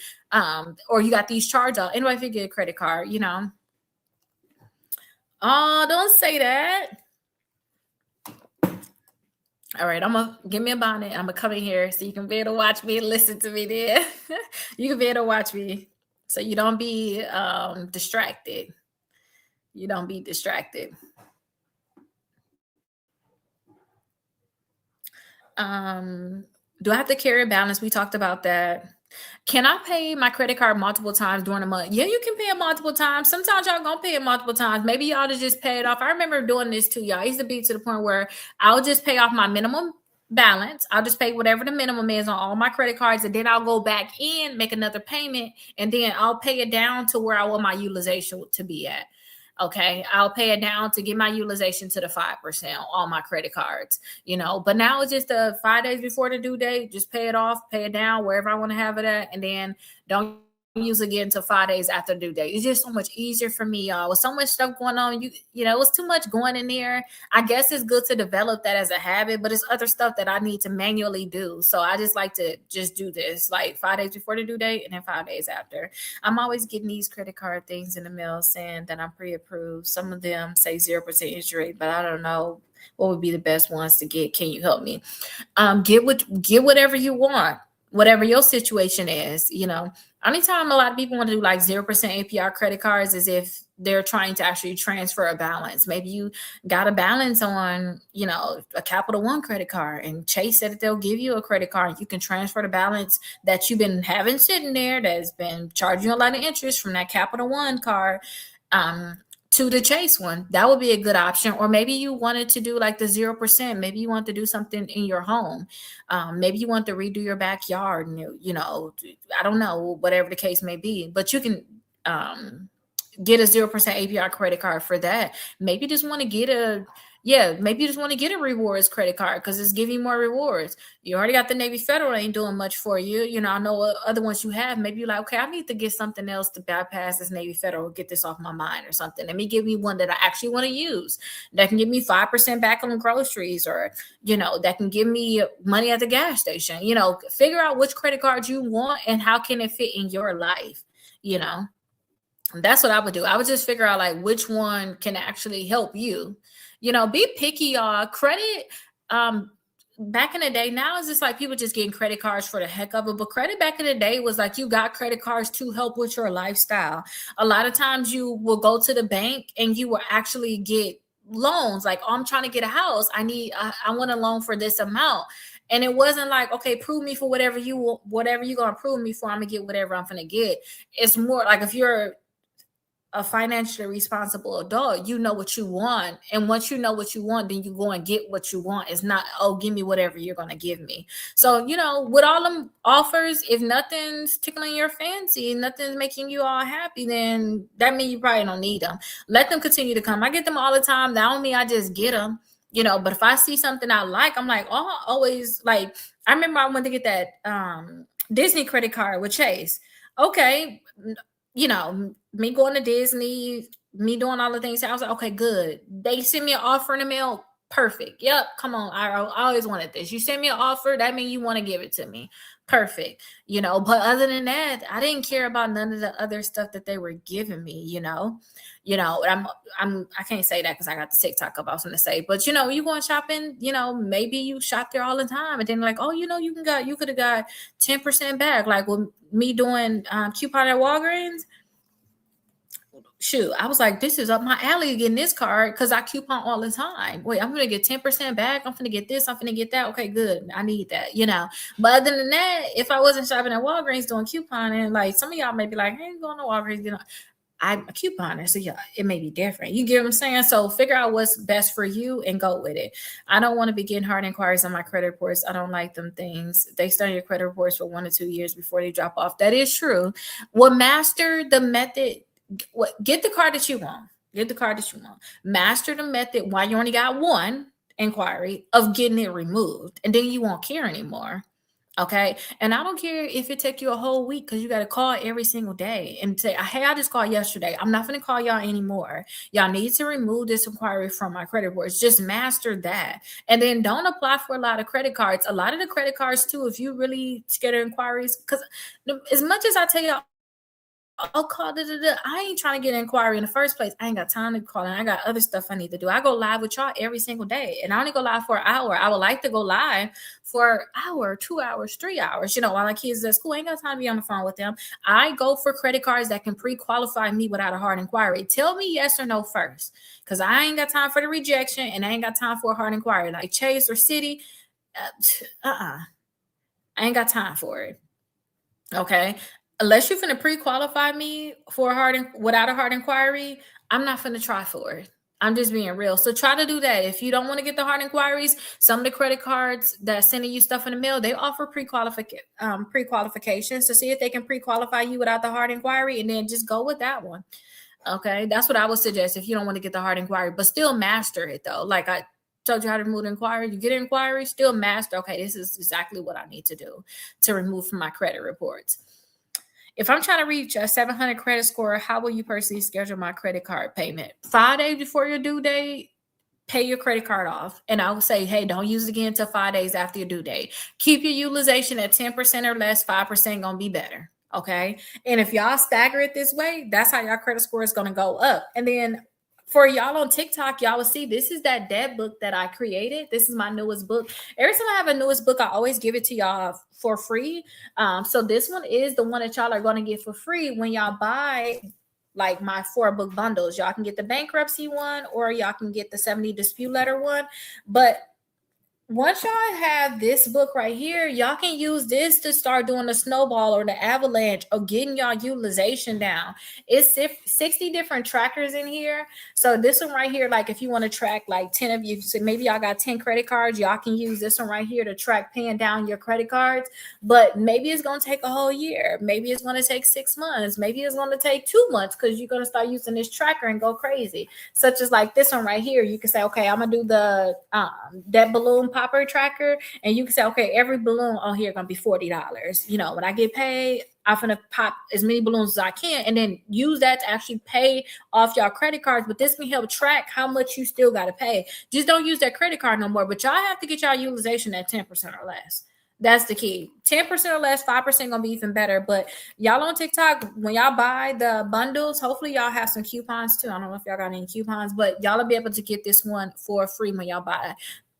or you got these charge out. Anybody can get a credit card, Oh, don't say that. All right, I'm gonna give me a bonnet. I'm gonna come in here so you can be able to watch me and listen to me there. You can be able to watch me so you don't be distracted. You don't be distracted. Um, do I have to carry a balance? We talked about that. Can I pay my credit card multiple times during the month? Yeah, you can pay it multiple times. Sometimes y'all gonna pay it multiple times. Maybe y'all to just pay it off. I remember doing this too, y'all. I used to be to the point where I'll just pay off my minimum balance. I'll just pay whatever the minimum is on all my credit cards, and then I'll go back in, make another payment, and then I'll pay it down to where I want my utilization to be at. Okay, I'll pay it down to get my utilization to the 5% on all my credit cards, But now it's just the 5 days before the due date, just pay it off, pay it down wherever I want to have it at, and then don't use again until 5 days after due date. It's just so much easier for me, y'all. With so much stuff going on, it's too much going in there. I guess it's good to develop that as a habit, but it's other stuff that I need to manually do. So I just like to just do this like 5 days before the due date and then 5 days after. I'm always getting these credit card things in the mail saying that I'm pre-approved. Some of them say 0% interest rate, but I don't know what would be the best ones to get. Can you help me? Get whatever you want, whatever your situation is. Anytime a lot of people want to do like 0% APR credit cards is if they're trying to actually transfer a balance. Maybe you got a balance on, a Capital One credit card, and Chase said that they'll give you a credit card. You can transfer the balance that you've been having sitting there that's been charging you a lot of interest from that Capital One card. To the Chase one. That would be a good option. Or maybe you wanted to do like the 0%. Maybe you want to do something in your home. Maybe you want to redo your backyard. And I don't know, whatever the case may be. But you can get a 0% APR credit card for that. Maybe you just want to get a rewards credit card because it's giving you more rewards. You already got the Navy Federal, ain't doing much for you. I know what other ones you have. Maybe you're like, okay, I need to get something else to bypass this Navy Federal, get this off my mind or something. Let me give me one that I actually want to use that can give me 5% back on groceries, or, that can give me money at the gas station. Figure out which credit card you want and how can it fit in your life, That's what I would do. I would just figure out like which one can actually help you. Be picky, y'all. Credit, back in the day, now it's just like people just getting credit cards for the heck of it. But credit back in the day was like you got credit cards to help with your lifestyle. A lot of times you will go to the bank and you will actually get loans. Like, oh, I'm trying to get a house. I want a loan for this amount. And it wasn't like, okay, prove me for whatever you're gonna prove me for. I'm gonna get whatever I'm gonna get. It's more like if you're a financially responsible adult, you know what you want. And once you know what you want, then you go and get what you want. It's not, oh, give me whatever you're going to give me. So, with all them offers, if nothing's tickling your fancy, nothing's making you all happy, then that means you probably don't need them. Let them continue to come. I get them all the time. That don't mean I just get them. But if I see something I like, I'm like, oh, always like, I remember I went to get that Disney credit card with Chase. Okay, me going to Disney, me doing all the things. I was like, okay, good. They send me an offer in the mail. Perfect. Yep. Come on. I always wanted this. You send me an offer. That means you want to give it to me. Perfect. But other than that, I didn't care about none of the other stuff that they were giving me, I can't say that because I got the TikTok up. I was going to say, but you going shopping, maybe you shop there all the time, and then like, oh, you could have got 10% back. Like with me doing coupon at Walgreens. Shoot, I was like, this is up my alley getting this card because I coupon all the time. Wait, I'm gonna get 10% back. I'm gonna get this. I'm gonna get that. Okay, good. I need that. But other than that, if I wasn't shopping at Walgreens doing couponing, like some of y'all may be like, I ain't going to Walgreens. I'm a couponer, so yeah, it may be different. You get what I'm saying? So figure out what's best for you and go with it. I don't want to be getting hard inquiries on my credit reports. I don't like them things. They stay on your credit reports for 1 to 2 years before they drop off. That is true. Well, master the method. Get the card that you want. Get the card that you want. Master the method while you only got one inquiry of getting it removed, and then you won't care anymore. Okay. And I don't care if it take you a whole week because you got to call every single day and say, hey, I just called yesterday. I'm not going to call y'all anymore. Y'all need to remove this inquiry from my credit reports. Just master that. And then don't apply for a lot of credit cards. A lot of the credit cards too, if you really scared of inquiries, because as much as I tell you oh, call, da, da, da. I ain't trying to get an inquiry in the first place. I ain't got time to call, and I got other stuff I need to do. I go live with y'all every single day, and I only go live for an hour. I would like to go live for an hour, 2 hours, 3 hours, while my kids at school. I ain't got time to be on the phone with them. I go for credit cards that can pre-qualify me without a hard inquiry. Tell me yes or no first, because I ain't got time for the rejection, and I ain't got time for a hard inquiry like Chase or Citi. I ain't got time for it. Okay. Unless you're finna pre-qualify me for without a hard inquiry, I'm not finna try for it. I'm just being real. So try to do that. If you don't want to get the hard inquiries, some of the credit cards that sending you stuff in the mail, they offer pre-qualifications to see if they can pre-qualify you without the hard inquiry, and then just go with that one. Okay. That's what I would suggest if you don't want to get the hard inquiry, but still master it though. Like I told you how to remove the inquiry, you get an inquiry, still master, okay, this is exactly what I need to do to remove from my credit reports. If I'm trying to reach a 700 credit score, how will you personally schedule my credit card payment? 5 days before your due date, pay your credit card off. And I would say, hey, don't use it again until 5 days after your due date. Keep your utilization at 10% or less, 5% gonna be better. Okay. And if y'all stagger it this way, that's how your credit score is gonna go up. And then for y'all on TikTok, y'all will see this is that debt book that I created. This is my newest book. Every time I have a newest book, I always give it to y'all for free. So this one is the one that y'all are going to get for free when y'all buy like my 4-book bundles. Y'all can get the bankruptcy one, or y'all can get the 70 dispute letter one. But once y'all have this book right here, y'all can use this to start doing the snowball or the avalanche of getting y'all utilization down. It's 60 different trackers in here. So this one right here, like if you want to track like 10 of you, so maybe y'all got 10 credit cards, y'all can use this one right here to track paying down your credit cards. But maybe it's going to take a whole year. Maybe it's going to take 6 months. Maybe it's going to take 2 months because you're going to start using this tracker and go crazy. Such as like this one right here. You can say, okay, I'm going to do the debt balloon popper tracker, and you can say, okay, every balloon on here gonna be $40. When I get paid, I'm gonna pop as many balloons as I can, and then use that to actually pay off y'all credit cards. But this can help track how much you still gotta pay. Just don't use that credit card no more. But y'all have to get y'all utilization at 10% or less. That's the key. 10% or less, 5% gonna be even better. But y'all on TikTok, when y'all buy the bundles, hopefully y'all have some coupons too. I don't know if y'all got any coupons, but y'all will be able to get this one for free when y'all buy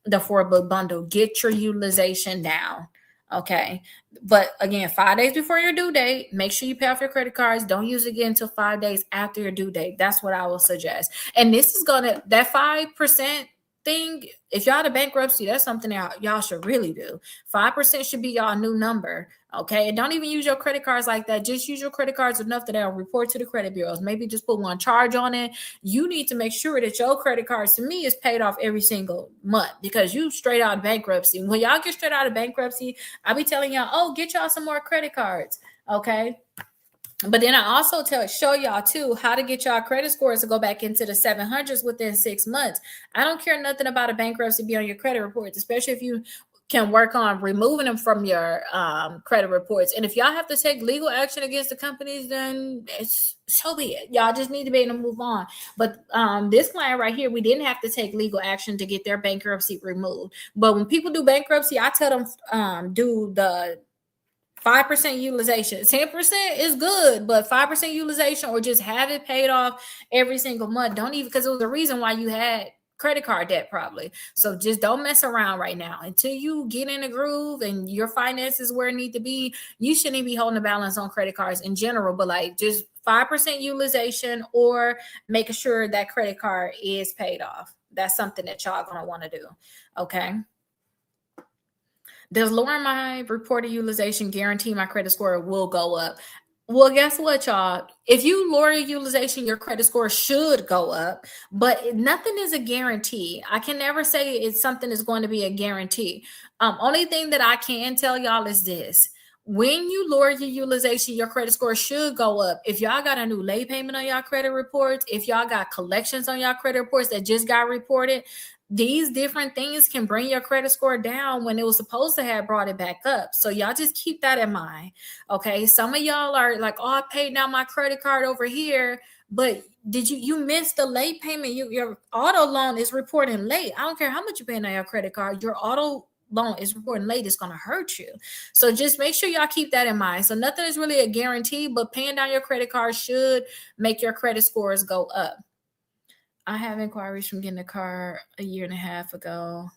the 4-book bundle. Get your utilization down. Okay. But again, 5 days before your due date, make sure you pay off your credit cards. Don't use it again until 5 days after your due date. That's what I will suggest. And this is that 5% thing, if y'all the bankruptcy, that's something y'all should really do. 5% should be y'all new number. Okay. And don't even use your credit cards like that. Just use your credit cards enough that they'll report to the credit bureaus. Maybe just put one charge on it. You need to make sure that your credit cards, to me, is paid off every single month, because you straight out of bankruptcy. When y'all get straight out of bankruptcy, I be telling y'all, oh, get y'all some more credit cards. Okay. But then I also show y'all too how to get y'all credit scores to go back into the 700s within 6 months. I don't care nothing about a bankruptcy be on your credit reports, especially if you can work on removing them from your credit reports. And if y'all have to take legal action against the companies, then so be it. Y'all just need to be able to move on. But this client right here, we didn't have to take legal action to get their bankruptcy removed. But when people do bankruptcy, I tell them do the 5% utilization. 10% is good, but 5% utilization, or just have it paid off every single month. Don't even, because it was the reason why you had credit card debt probably. So just don't mess around right now. Until you get in a groove and your finances where it need to be, you shouldn't be holding a balance on credit cards in general, but like just 5% utilization, or making sure that credit card is paid off. That's something that y'all gonna want to do. Okay. Does lowering my reported utilization guarantee my credit score will go up? Well, guess what, y'all? If you lower your utilization, your credit score should go up, but nothing is a guarantee. I can never say it's something that's going to be a guarantee. Only thing that I can tell y'all is this. When you lower your utilization, your credit score should go up. If y'all got a new late payment on y'all credit reports, if y'all got collections on y'all credit reports that just got reported, these different things can bring your credit score down when it was supposed to have brought it back up. So y'all just keep that in mind. Okay. Some of y'all are like, oh, I paid now my credit card over here, but did you missed the late payment? Your auto loan is reporting late. I don't care how much you're paying on your credit card. Your auto long, it's reporting late, it's going to hurt you. So just make sure y'all keep that in mind. So nothing is really a guarantee, but paying down your credit card should make your credit scores go up. I have inquiries from getting a car a year and a half ago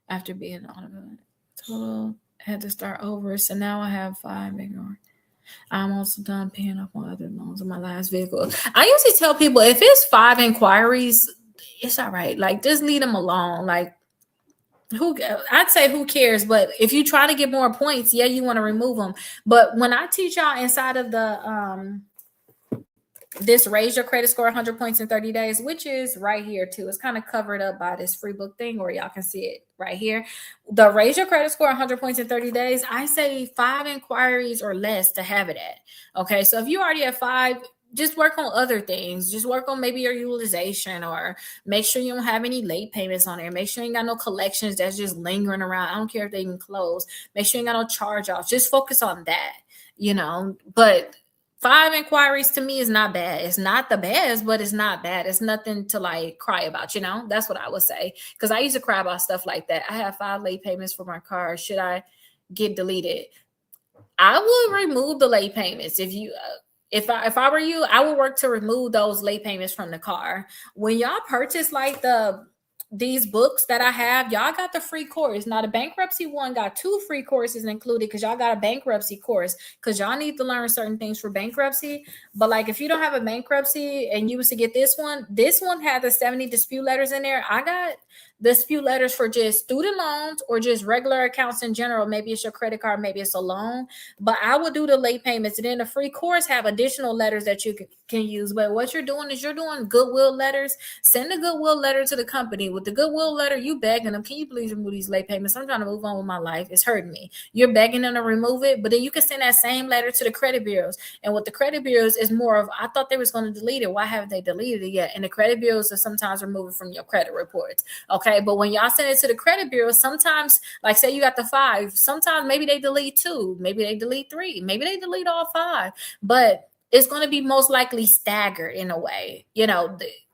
after being on a total, had to start over. So now I have 5 bigger. I'm also done paying off my other loans on my last vehicle. I usually tell people if it's 5 inquiries, it's all right. Like, just leave them alone. Like, I'd say who cares? But if you try to get more points, yeah, you want to remove them. But when I teach y'all inside of the this raise your credit score 100 points in 30 days, which is right here too. It's kind of covered up by this free book thing where y'all can see it right here. The raise your credit score 100 points in 30 days, I say 5 inquiries or less to have it at. Okay, so if you already have 5, just work on other things. Just work on maybe your utilization, or make sure you don't have any late payments on there. Make sure you ain't got no collections that's just lingering around. I don't care if they can close. Make sure you ain't got no charge offs. Just focus on that, but 5 inquiries to me is not bad. It's not the best, but it's not bad. It's nothing to like cry about, That's what I would say. Because I used to cry about stuff like that. I have 5 late payments for my car. Should I get deleted? I would remove the late payments. If I were you, I would work to remove those late payments from the car. When y'all purchase like these books that I have, y'all got the free course. Now the bankruptcy one got 2 free courses included because y'all got a bankruptcy course because y'all need to learn certain things for bankruptcy. But like if you don't have a bankruptcy and you was to get this one had the 70 dispute letters in there. I got dispute letters for just student loans or just regular accounts in general. Maybe it's your credit card, maybe it's a loan, but I would do the late payments. And then the free course have additional letters that you can use. But what you're doing is you're doing goodwill letters. Send a goodwill letter to the company. With the goodwill letter, you begging them, can you please remove these late payments? I'm trying to move on with my life. It's hurting me. You're begging them to remove it, but then you can send that same letter to the credit bureaus. And with the credit bureaus is more of, I thought they was going to delete it. Why haven't they deleted it yet? And the credit bureaus are sometimes removed from your credit reports. Okay. But when y'all send it to the credit bureau, sometimes, like say you got the 5, sometimes maybe they delete 2, maybe they delete 3, maybe they delete all 5, but it's going to be most likely staggered in a way.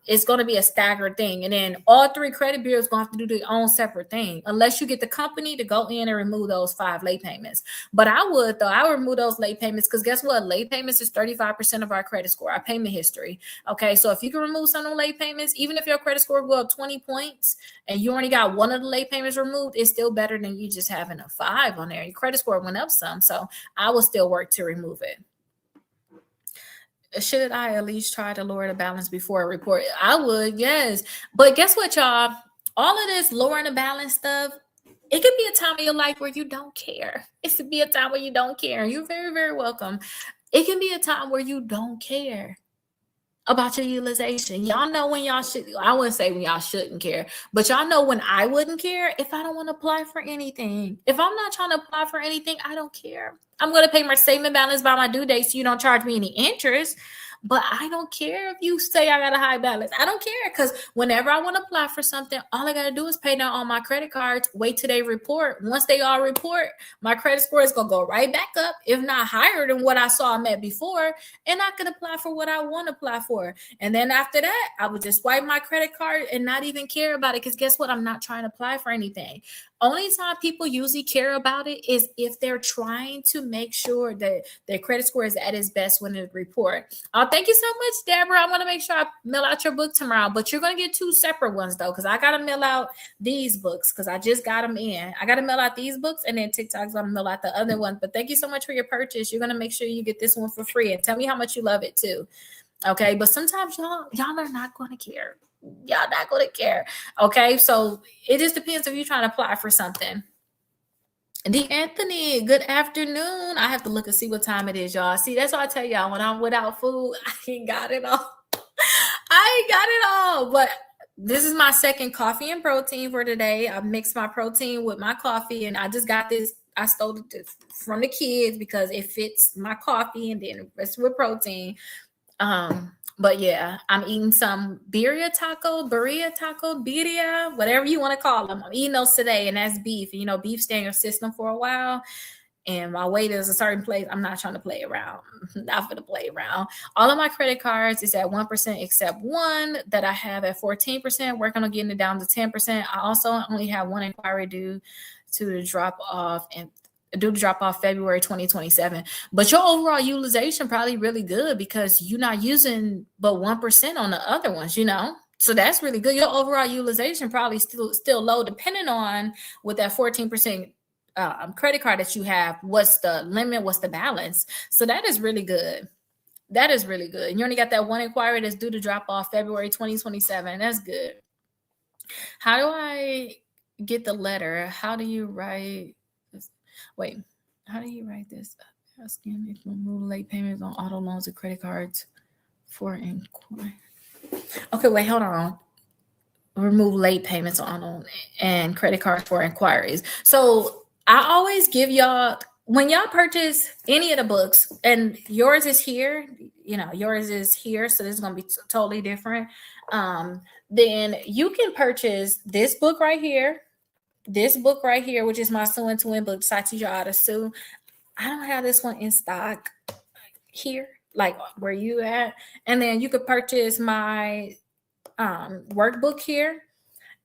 It's going to be a staggered thing. And then all 3 credit bureaus going to have to do their own separate thing, unless you get the company to go in and remove those 5 late payments. But I would remove those late payments because guess what? Late payments is 35% of our credit score, our payment history. Okay, so if you can remove some of the late payments, even if your credit score go up 20 points and you only got one of the late payments removed, it's still better than you just having a 5 on there. Your credit score went up some, so I will still work to remove it. Should I at least try to lower the balance before a report? I would, yes. But guess what, y'all? All of this lowering the balance stuff, it could be a time in your life where you don't care. It could be a time where you don't care. And you're very, very welcome. It can be a time where you don't care about your utilization. Y'all know when y'all should, I wouldn't say when y'all shouldn't care, but y'all know when I wouldn't care if I don't want to apply for anything. If I'm not trying to apply for anything, I don't care. I'm going to pay my statement balance by my due date so you don't charge me any interest. But I don't care if you say I got a high balance. I don't care, because whenever I want to apply for something, all I got to do is pay down all my credit cards, wait till they report. Once they all report, my credit score is going to go right back up, if not higher than what I saw I'm at before, and I could apply for what I want to apply for. And then after that, I would just swipe my credit card and not even care about it, because guess what? I'm not trying to apply for anything. Only time people usually care about it is if they're trying to make sure that their credit score is at its best when they report. Thank you so much, Deborah. I'm going to make sure I mail out your book tomorrow, but you're going to get 2 separate ones though, because I got to mail out these books because I just got them in. I got to mail out these books, and then TikTok's going to mail out the other one. But thank you so much for your purchase. You're going to make sure you get this one for free, and tell me how much you love it too. Okay, but sometimes y'all are not going to care. Y'all not going to care. Okay, so it just depends if you're trying to apply for something. D. Anthony, good afternoon. I have to look and see what time it is, y'all. See, that's why I tell y'all, when I'm without food, I ain't got it all. I ain't got it all. But this is my second coffee and protein for today. I mixed my protein with my coffee, and I just got this. I stole it from the kids because it fits my coffee, and then the rest with protein. But yeah, I'm eating some birria taco, whatever you want to call them. I'm eating those today, and that's beef. Beef stay in your system for a while. and my weight is a certain place, I'm not trying to play around. Not going to play around. All of my credit cards is at 1% except one that I have at 14%, working on getting it down to 10%. I also only have one inquiry due to drop off February 2027. But your overall utilization probably really good because you're not using but 1% on the other ones, So that's really good. Your overall utilization probably still low, depending on with that 14% credit card that you have. What's the limit? What's the balance? So that is really good. That is really good. And you only got that one inquiry that's due to drop off February 2027. That's good. How do I get the letter? How do you write this? Wait, how do you write this? Asking if you remove late payments on auto loans and credit cards for inquiry. Okay, wait, hold on. Remove late payments on auto and credit cards for inquiries. So I always give y'all, when y'all purchase any of the books, and yours is here, yours is here, so this is going to be totally different. Then you can purchase this book right here, which is my Sue and Twin book, I teach you how to sue. I don't have this one in stock here, like where you at. And then you could purchase my workbook here.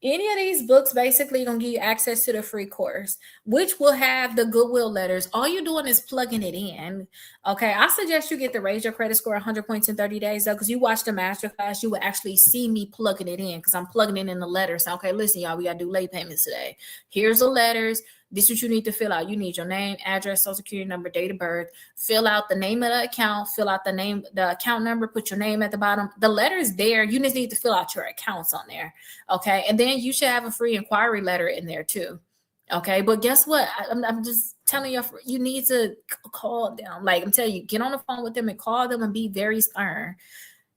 Any of these books basically gonna give you access to the free course, which will have the goodwill letters. All you're doing is plugging it in. Okay, I suggest you get the Raise Your Credit Score 100 points in 30 days though, because you watch the masterclass, you will actually see me plugging it in because I'm plugging it in the letters. So, okay, listen, y'all, we gotta do late payments today. Here's the letters. This is what you need to fill out. You need your name, address, social security number, date of birth. Fill out the name of the account. Fill out the account number. Put your name at the bottom. The letter is there. You just need to fill out your accounts on there. Okay. And then you should have a free inquiry letter in there too. Okay. But guess what? I'm just telling you, you need to call them. Like I'm telling you, get on the phone with them and call them and be very stern.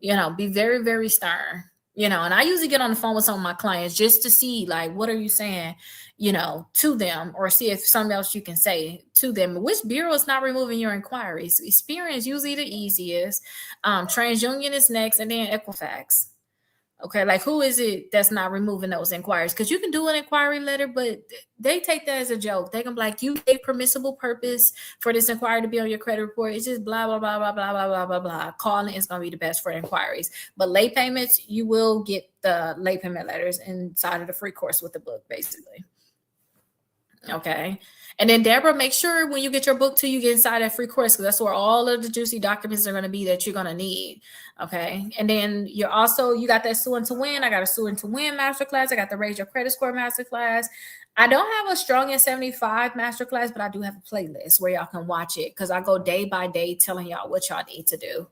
Be very, very stern. And I usually get on the phone with some of my clients just to see, like, what are you saying, to them, or see if something else you can say to them. Which bureau is not removing your inquiries? Experian is usually the easiest. TransUnion is next, and then Equifax. Okay, like who is it that's not removing those inquiries? Because you can do an inquiry letter, but they take that as a joke. They can be like, you gave permissible purpose for this inquiry to be on your credit report. It's just blah, blah, blah, blah, blah, blah, blah, blah, blah. Calling is going to be the best for inquiries. But late payments, you will get the late payment letters inside of the free course with the book, basically. Okay. And then Deborah, make sure when you get your book too, you get inside that free course, because that's where all of the juicy documents are going to be that you're going to need. Okay. And then you got that Sue and to Win. I got a Sue and to Win masterclass. I got the Raise Your Credit Score masterclass. I don't have a Strong in 75 masterclass, but I do have a playlist where y'all can watch it, because I go day by day telling y'all what y'all need to do.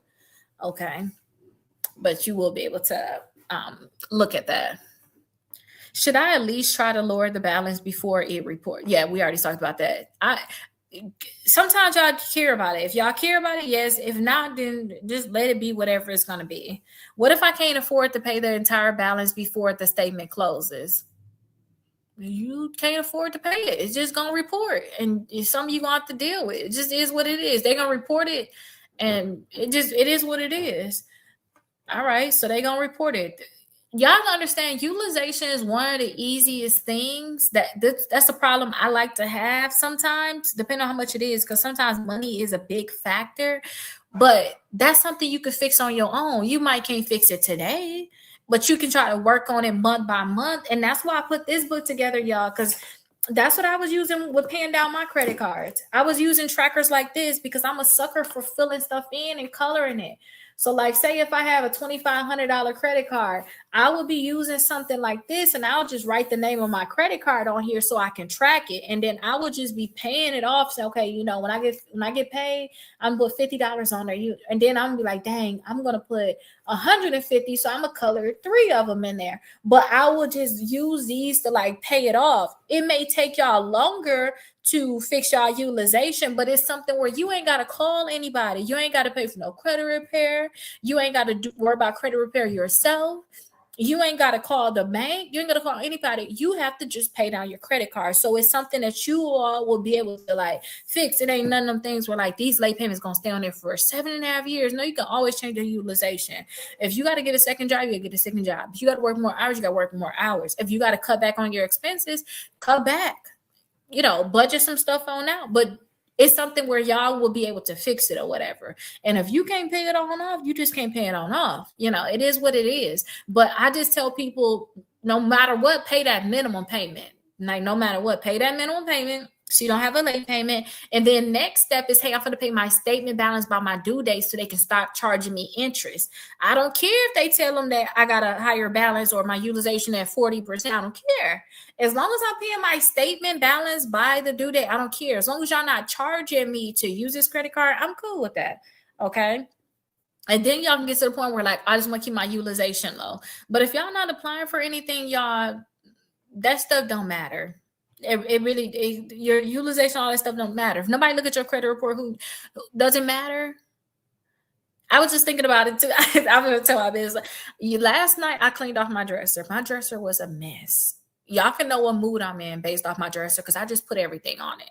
Okay. But you will be able to look at that. Should I at least try to lower the balance before it report? Yeah, we already talked about that. Sometimes y'all care about it. If y'all care about it, yes. If not, then just let it be whatever it's going to be. What if I can't afford to pay the entire balance before the statement closes? You can't afford to pay it. It's just going to report. And it's something you're going to have to deal with. It just is what it is. They're going to report it. And it is what it is. All right. So they're going to report it. Y'all understand, utilization is one of the easiest things. That's a problem I like to have sometimes, depending on how much it is, because sometimes money is a big factor. But that's something you can fix on your own. You might can't fix it today, but you can try to work on it month by month. And that's why I put this book together, y'all, because that's what I was using with paying down my credit cards. I was using trackers like this because I'm a sucker for filling stuff in and coloring it. So like, say if I have a $2,500 credit card, I will be using something like this, and I'll just write the name of my credit card on here so I can track it. And then I will just be paying it off. So, okay, when I get paid, I'm gonna put $50 on there. And then I'm gonna be like, dang, I'm gonna put 150. So I'm gonna color 3 of them in there. But I will just use these to like pay it off. It may take y'all longer to fix y'all utilization, but it's something where you ain't got to call anybody. You ain't got to pay for no credit repair. You ain't got to worry about credit repair yourself. You ain't got to call the bank. You ain't got to call anybody. You have to just pay down your credit card. So it's something that you all will be able to like fix. It ain't none of them things where like these late payments going to stay on there for 7.5 years. No, you can always change your utilization. If you got to get a second job, you got to get a second job. If you got to work more hours, you got to work more hours. If you got to cut back on your expenses, cut back. Budget some stuff on out. But It's something where y'all will be able to fix it or whatever. And if you can't pay it on off, you just can't pay it on off. It is what it is. But I just tell people, no matter what, pay that minimum payment. Like, no matter what, pay that minimum payment so you don't have a late payment. And then next step is, hey, I'm going to pay my statement balance by my due date so they can stop charging me interest. I don't care if they tell them that I got a higher balance or my utilization at 40%. I don't care. As long as I'm paying my statement balance by the due date, I don't care. As long as y'all not charging me to use this credit card, I'm cool with that. Okay. And then y'all can get to the point where, like, I just want to keep my utilization low. But if y'all not applying for anything, y'all, that stuff don't matter. Your utilization, all that stuff don't matter. If nobody look at your credit report, who doesn't matter. I was just thinking about it too. I'm gonna tell my business. Last night I cleaned off my dresser. My dresser was a mess. Y'all can know what mood I'm in based off my dresser because I just put everything on it.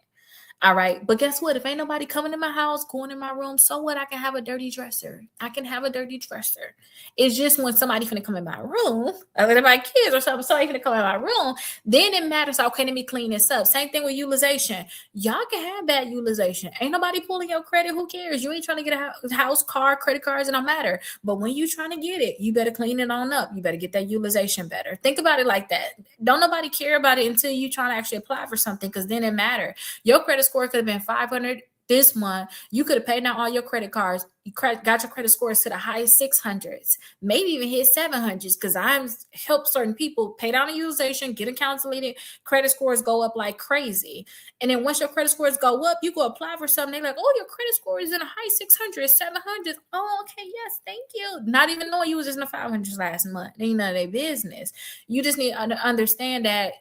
All right. But guess what? If ain't nobody coming in my house, going in my room, so what? I can have a dirty dresser. I can have a dirty dresser. It's just when somebody finna come in my room, or my kids or somebody finna come in my room, then it matters. Okay, let me clean this up. Same thing with utilization. Y'all can have bad utilization. Ain't nobody pulling your credit. Who cares? You ain't trying to get a house, car, credit cards, it don't matter. But when you trying to get it, you better clean it on up. You better get that utilization better. Think about it like that. Don't nobody care about it until you trying to actually apply for something, because then it matters. Your credit score could have been 500 this month. You could have paid down all your credit cards. You got your credit scores to the highest 600s, maybe even hit 700s, because I've helped certain people pay down the utilization, get accounts deleted, credit scores go up like crazy. And then once your credit scores go up, you go apply for something. They're like, oh, your credit score is in the high 600s, 700s. Oh, okay, yes, thank you. Not even knowing you was in the 500s last month. Ain't none of their business. You just need to understand that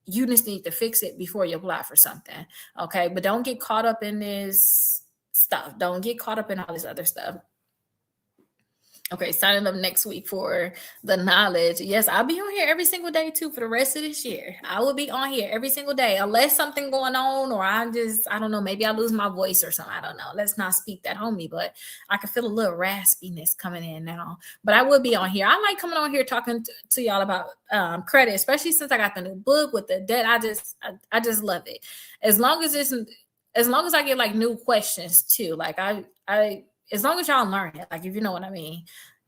you just need to fix it before you apply for something. Okay. But don't get caught up in this stuff. Don't get caught up in all this other stuff. Okay, signing up next week for the knowledge. Yes, I'll be on here every single day too for the rest of this year. I will be on here every single day, unless something going on, or I don't know, maybe I lose my voice or something. I don't know. Let's not speak that on me, but I can feel a little raspiness coming in now. But I will be on here. I like coming on here talking to y'all about credit, especially since I got the new book with the debt. I just love it. As long as I get like new questions too. Like I as long as y'all learn it, like, if you know what I mean.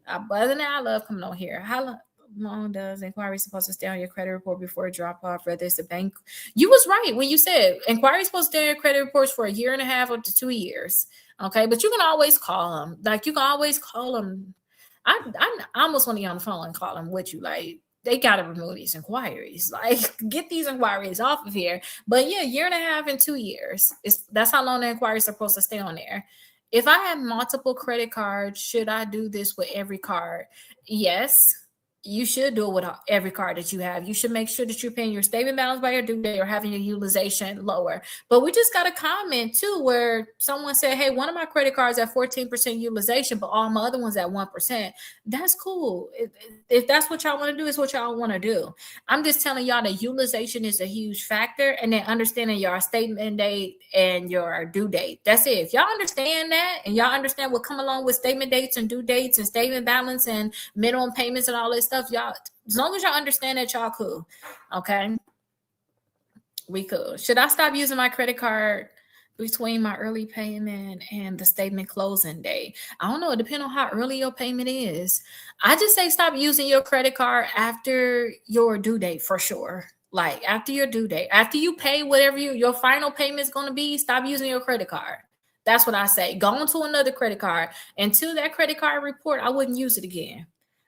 But other than that, I love coming on here. How long does inquiry supposed to stay on your credit report before it drop off? Whether it's a bank, you was right when you said inquiry supposed to stay on your credit reports for a year and a half up to 2 years. Okay, but you can always call them. Like, you can always call them. I almost want to get on the phone and call them with you. Like, they got to remove these inquiries. Like, get these inquiries off of here. But yeah, year and a half and 2 years. That's how long the inquiries are supposed to stay on there. If I have multiple credit cards, should I do this with every card? Yes, you should do it with every card that you have. You should make sure that you're paying your statement balance by your due date or having your utilization lower. But we just got a comment too where someone said, hey, one of my credit cards at 14% utilization, but all my other ones at 1%. That's cool. If that's what y'all want to do, it's what y'all want to do. I'm just telling y'all that utilization is a huge factor, and then understanding your statement date and your due date. That's it. If y'all understand that, and y'all understand what come along with statement dates and due dates and statement balance and minimum payments and all this stuff, y'all, as long as y'all understand that, y'all cool. Okay, we cool. Should I stop using my credit card between my early payment and the statement closing day? I don't know. It depends on how early your payment is. I just say stop using your credit card after your due date for sure. Like, after your due date, after you pay whatever your final payment is going to be, stop using your credit card. That's what I say. Go on to another credit card. Until that credit card report, I wouldn't use it again.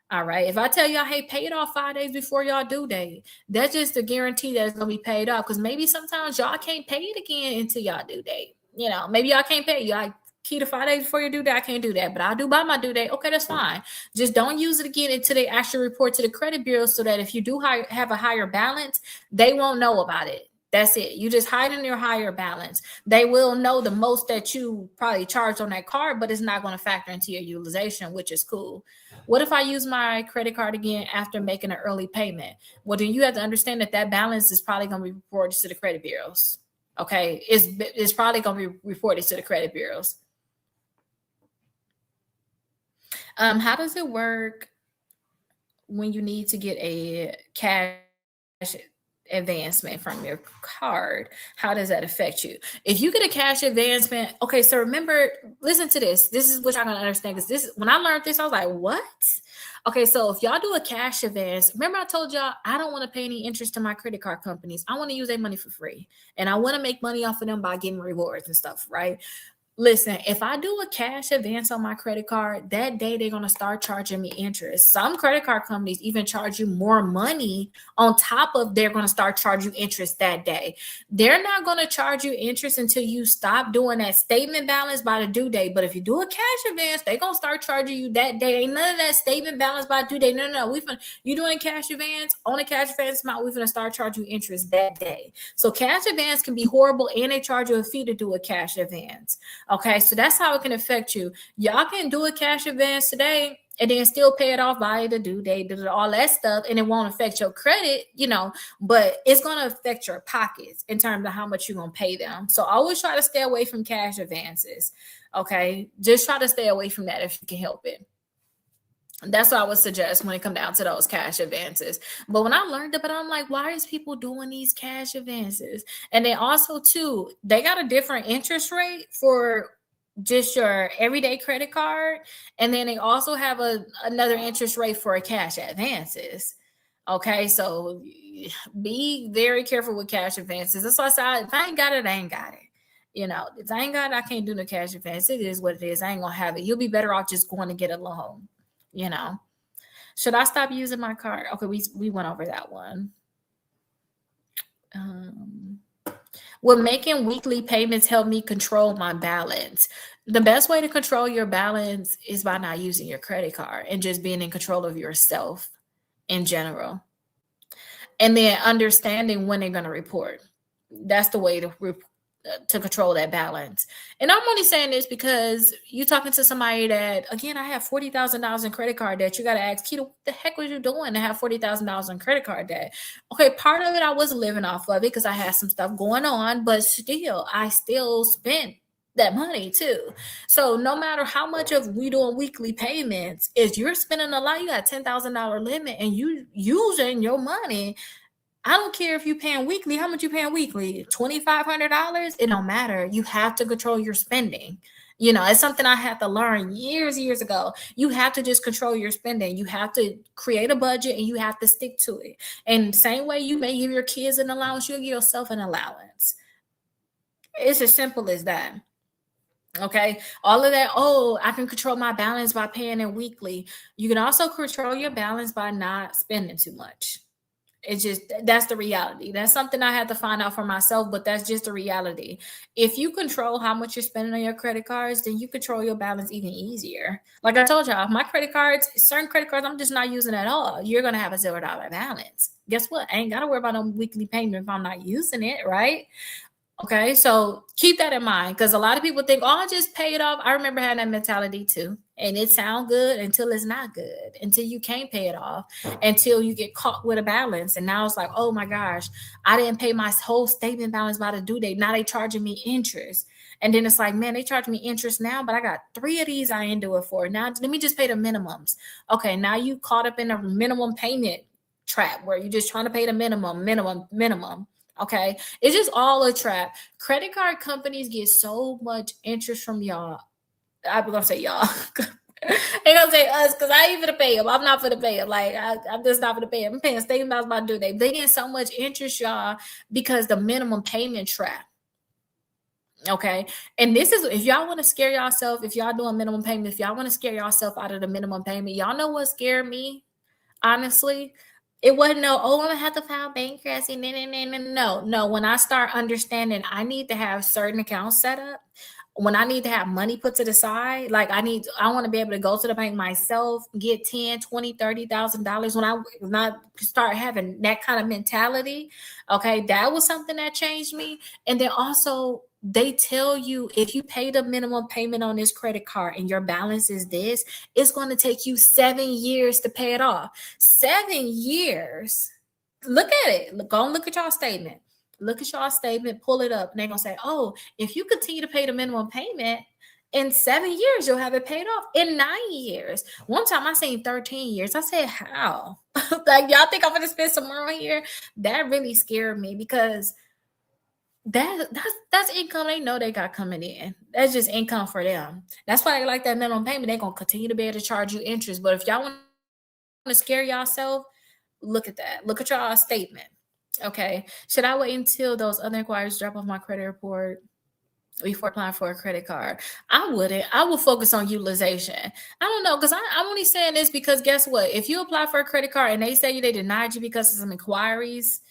All right. If I tell y'all, hey, pay it off 5 days before y'all due date, that's just a guarantee that it's going to be paid off. Because maybe sometimes y'all can't pay it again until y'all due date. Maybe y'all can't pay. Y'all key to 5 days before your due date. I can't do that. But I'll do by my due date. Okay, that's fine. Just don't use it again until they actually report to the credit bureau, so that if you do have a higher balance, they won't know about it. That's it. You just hide in your higher balance. They will know the most that you probably charged on that card, but it's not going to factor into your utilization, which is cool. What if I use my credit card again after making an early payment? Well, then you have to understand that balance is probably going to be reported to the credit bureaus. Okay, it's probably going to be reported to the credit bureaus. How does it work when you need to get a cash advancement from your card, how does that affect you? If you get a cash advancement, okay, so remember, listen to this. This is what y'all gonna understand, because this, when I learned this, I was like, what? Okay, so if y'all do a cash advance, remember I told y'all I don't want to pay any interest to my credit card companies. I want to use their money for free, and I want to make money off of them by getting rewards and stuff, right? Listen, if I do a cash advance on my credit card, that day they're going to start charging me interest. Some credit card companies even charge you more money on top of, they're going to start charging you interest that day. They're not going to charge you interest until you stop doing that statement balance by the due date. But if you do a cash advance, they're going to start charging you that day. Ain't none of that statement balance by due date. No. You doing cash advance on a cash advance amount, we're going to start charging you interest that day. So cash advance can be horrible, and they charge you a fee to do a cash advance. Okay, so that's how it can affect you. Y'all can do a cash advance today and then still pay it off by the due date, all that stuff, and it won't affect your credit, but it's going to affect your pockets in terms of how much you're going to pay them. So always try to stay away from cash advances. Okay, just try to stay away from that if you can help it. That's what I would suggest when it comes down to those cash advances. But when I learned about it, I'm like, why is people doing these cash advances? And then also, too, they got a different interest rate for just your everyday credit card. And then they also have another interest rate for cash advances. Okay, so be very careful with cash advances. That's why I said, if I ain't got it, I ain't got it. If I ain't got it, I can't do no cash advance. It is what it is. I ain't going to have it. You'll be better off just going to get a loan. Should I stop using my card? Okay, we went over that one. Will making weekly payments help me control my balance? The best way to control your balance is by not using your credit card and just being in control of yourself in general. And then understanding when they're going to report. That's the way to control that balance. And I'm only saying this because you talking to somebody that, again, I have $40,000 in credit card debt. You got to ask, Keita, what the heck was you doing to have $40,000 in credit card debt? Okay, part of it I was living off of it because I had some stuff going on, but still, I still spent that money too. So no matter how much of we doing weekly payments, if you're spending a lot, you got $10,000 limit and you using your money, I don't care if you're paying weekly. How much you paying weekly? $2,500? It don't matter. You have to control your spending. It's something I had to learn years ago. You have to just control your spending. You have to create a budget and you have to stick to it. And same way you may give your kids an allowance, you'll give yourself an allowance. It's as simple as that. Okay, all of that. Oh, I can control my balance by paying it weekly. You can also control your balance by not spending too much. It's just, that's the reality. That's something I had to find out for myself, but that's just the reality. If you control how much you're spending on your credit cards, then you control your balance even easier. Like I told y'all, my credit cards, certain credit cards, I'm just not using at all. You're going to have a $0 balance. Guess what? I ain't got to worry about no weekly payment if I'm not using it, right? Okay, so keep that in mind, because a lot of people think, oh, I'll just pay it off. I remember having that mentality too. And it sounds good until it's not good, until you can't pay it off, until you get caught with a balance. And now it's like, oh my gosh, I didn't pay my whole statement balance by the due date. Now they charging me interest. And then it's like, man, they charge me interest now, but I got 3 of these I ain't do it for. Now let me just pay the minimums. Okay, now you caught up in a minimum payment trap where you're just trying to pay the minimum. Okay, it's just all a trap. Credit card companies get so much interest from y'all. I'm gonna say y'all. They're gonna say us because I ain't gonna pay them. I'm not gonna pay them. Like I'm just not gonna pay them. I'm paying statement balance by due date. They get so much interest, y'all, because the minimum payment trap. Okay, and this is, if y'all want to scare yourself, if y'all doing minimum payment, if y'all want to scare yourself out of the minimum payment, y'all know what scared me, honestly. It wasn't I'm gonna have to file bankruptcy. No. When I start understanding I need to have certain accounts set up, when I need to have money put to the side, like I want to be able to go to the bank myself, get $10,000, $20,000, $30,000. When I start having that kind of mentality, okay, that was something that changed me. And then also, they tell you if you pay the minimum payment on this credit card and your balance is this, it's going to take you 7 years to pay it off. 7 years. Look at it. Go and look at y'all statement. Look at y'all statement, pull it up, and they're going to say, oh, if you continue to pay the minimum payment, in 7 years, you'll have it paid off. In 9 years. One time I seen 13 years. I said, how? Like, y'all think I'm gonna spend some more on here? That really scared me because that's income they know they got coming in. That's just income for them. That's why they like that minimum payment. They're gonna continue to be able to charge you interest. But if y'all want to scare yourself, look at that. Look at y'all statement. Okay. Should I wait until those other inquiries drop off my credit report before applying for a credit card? I wouldn't. I would focus on utilization. I don't know, because I'm only saying this because guess what? If you apply for a credit card and they say they denied you because of some inquiries,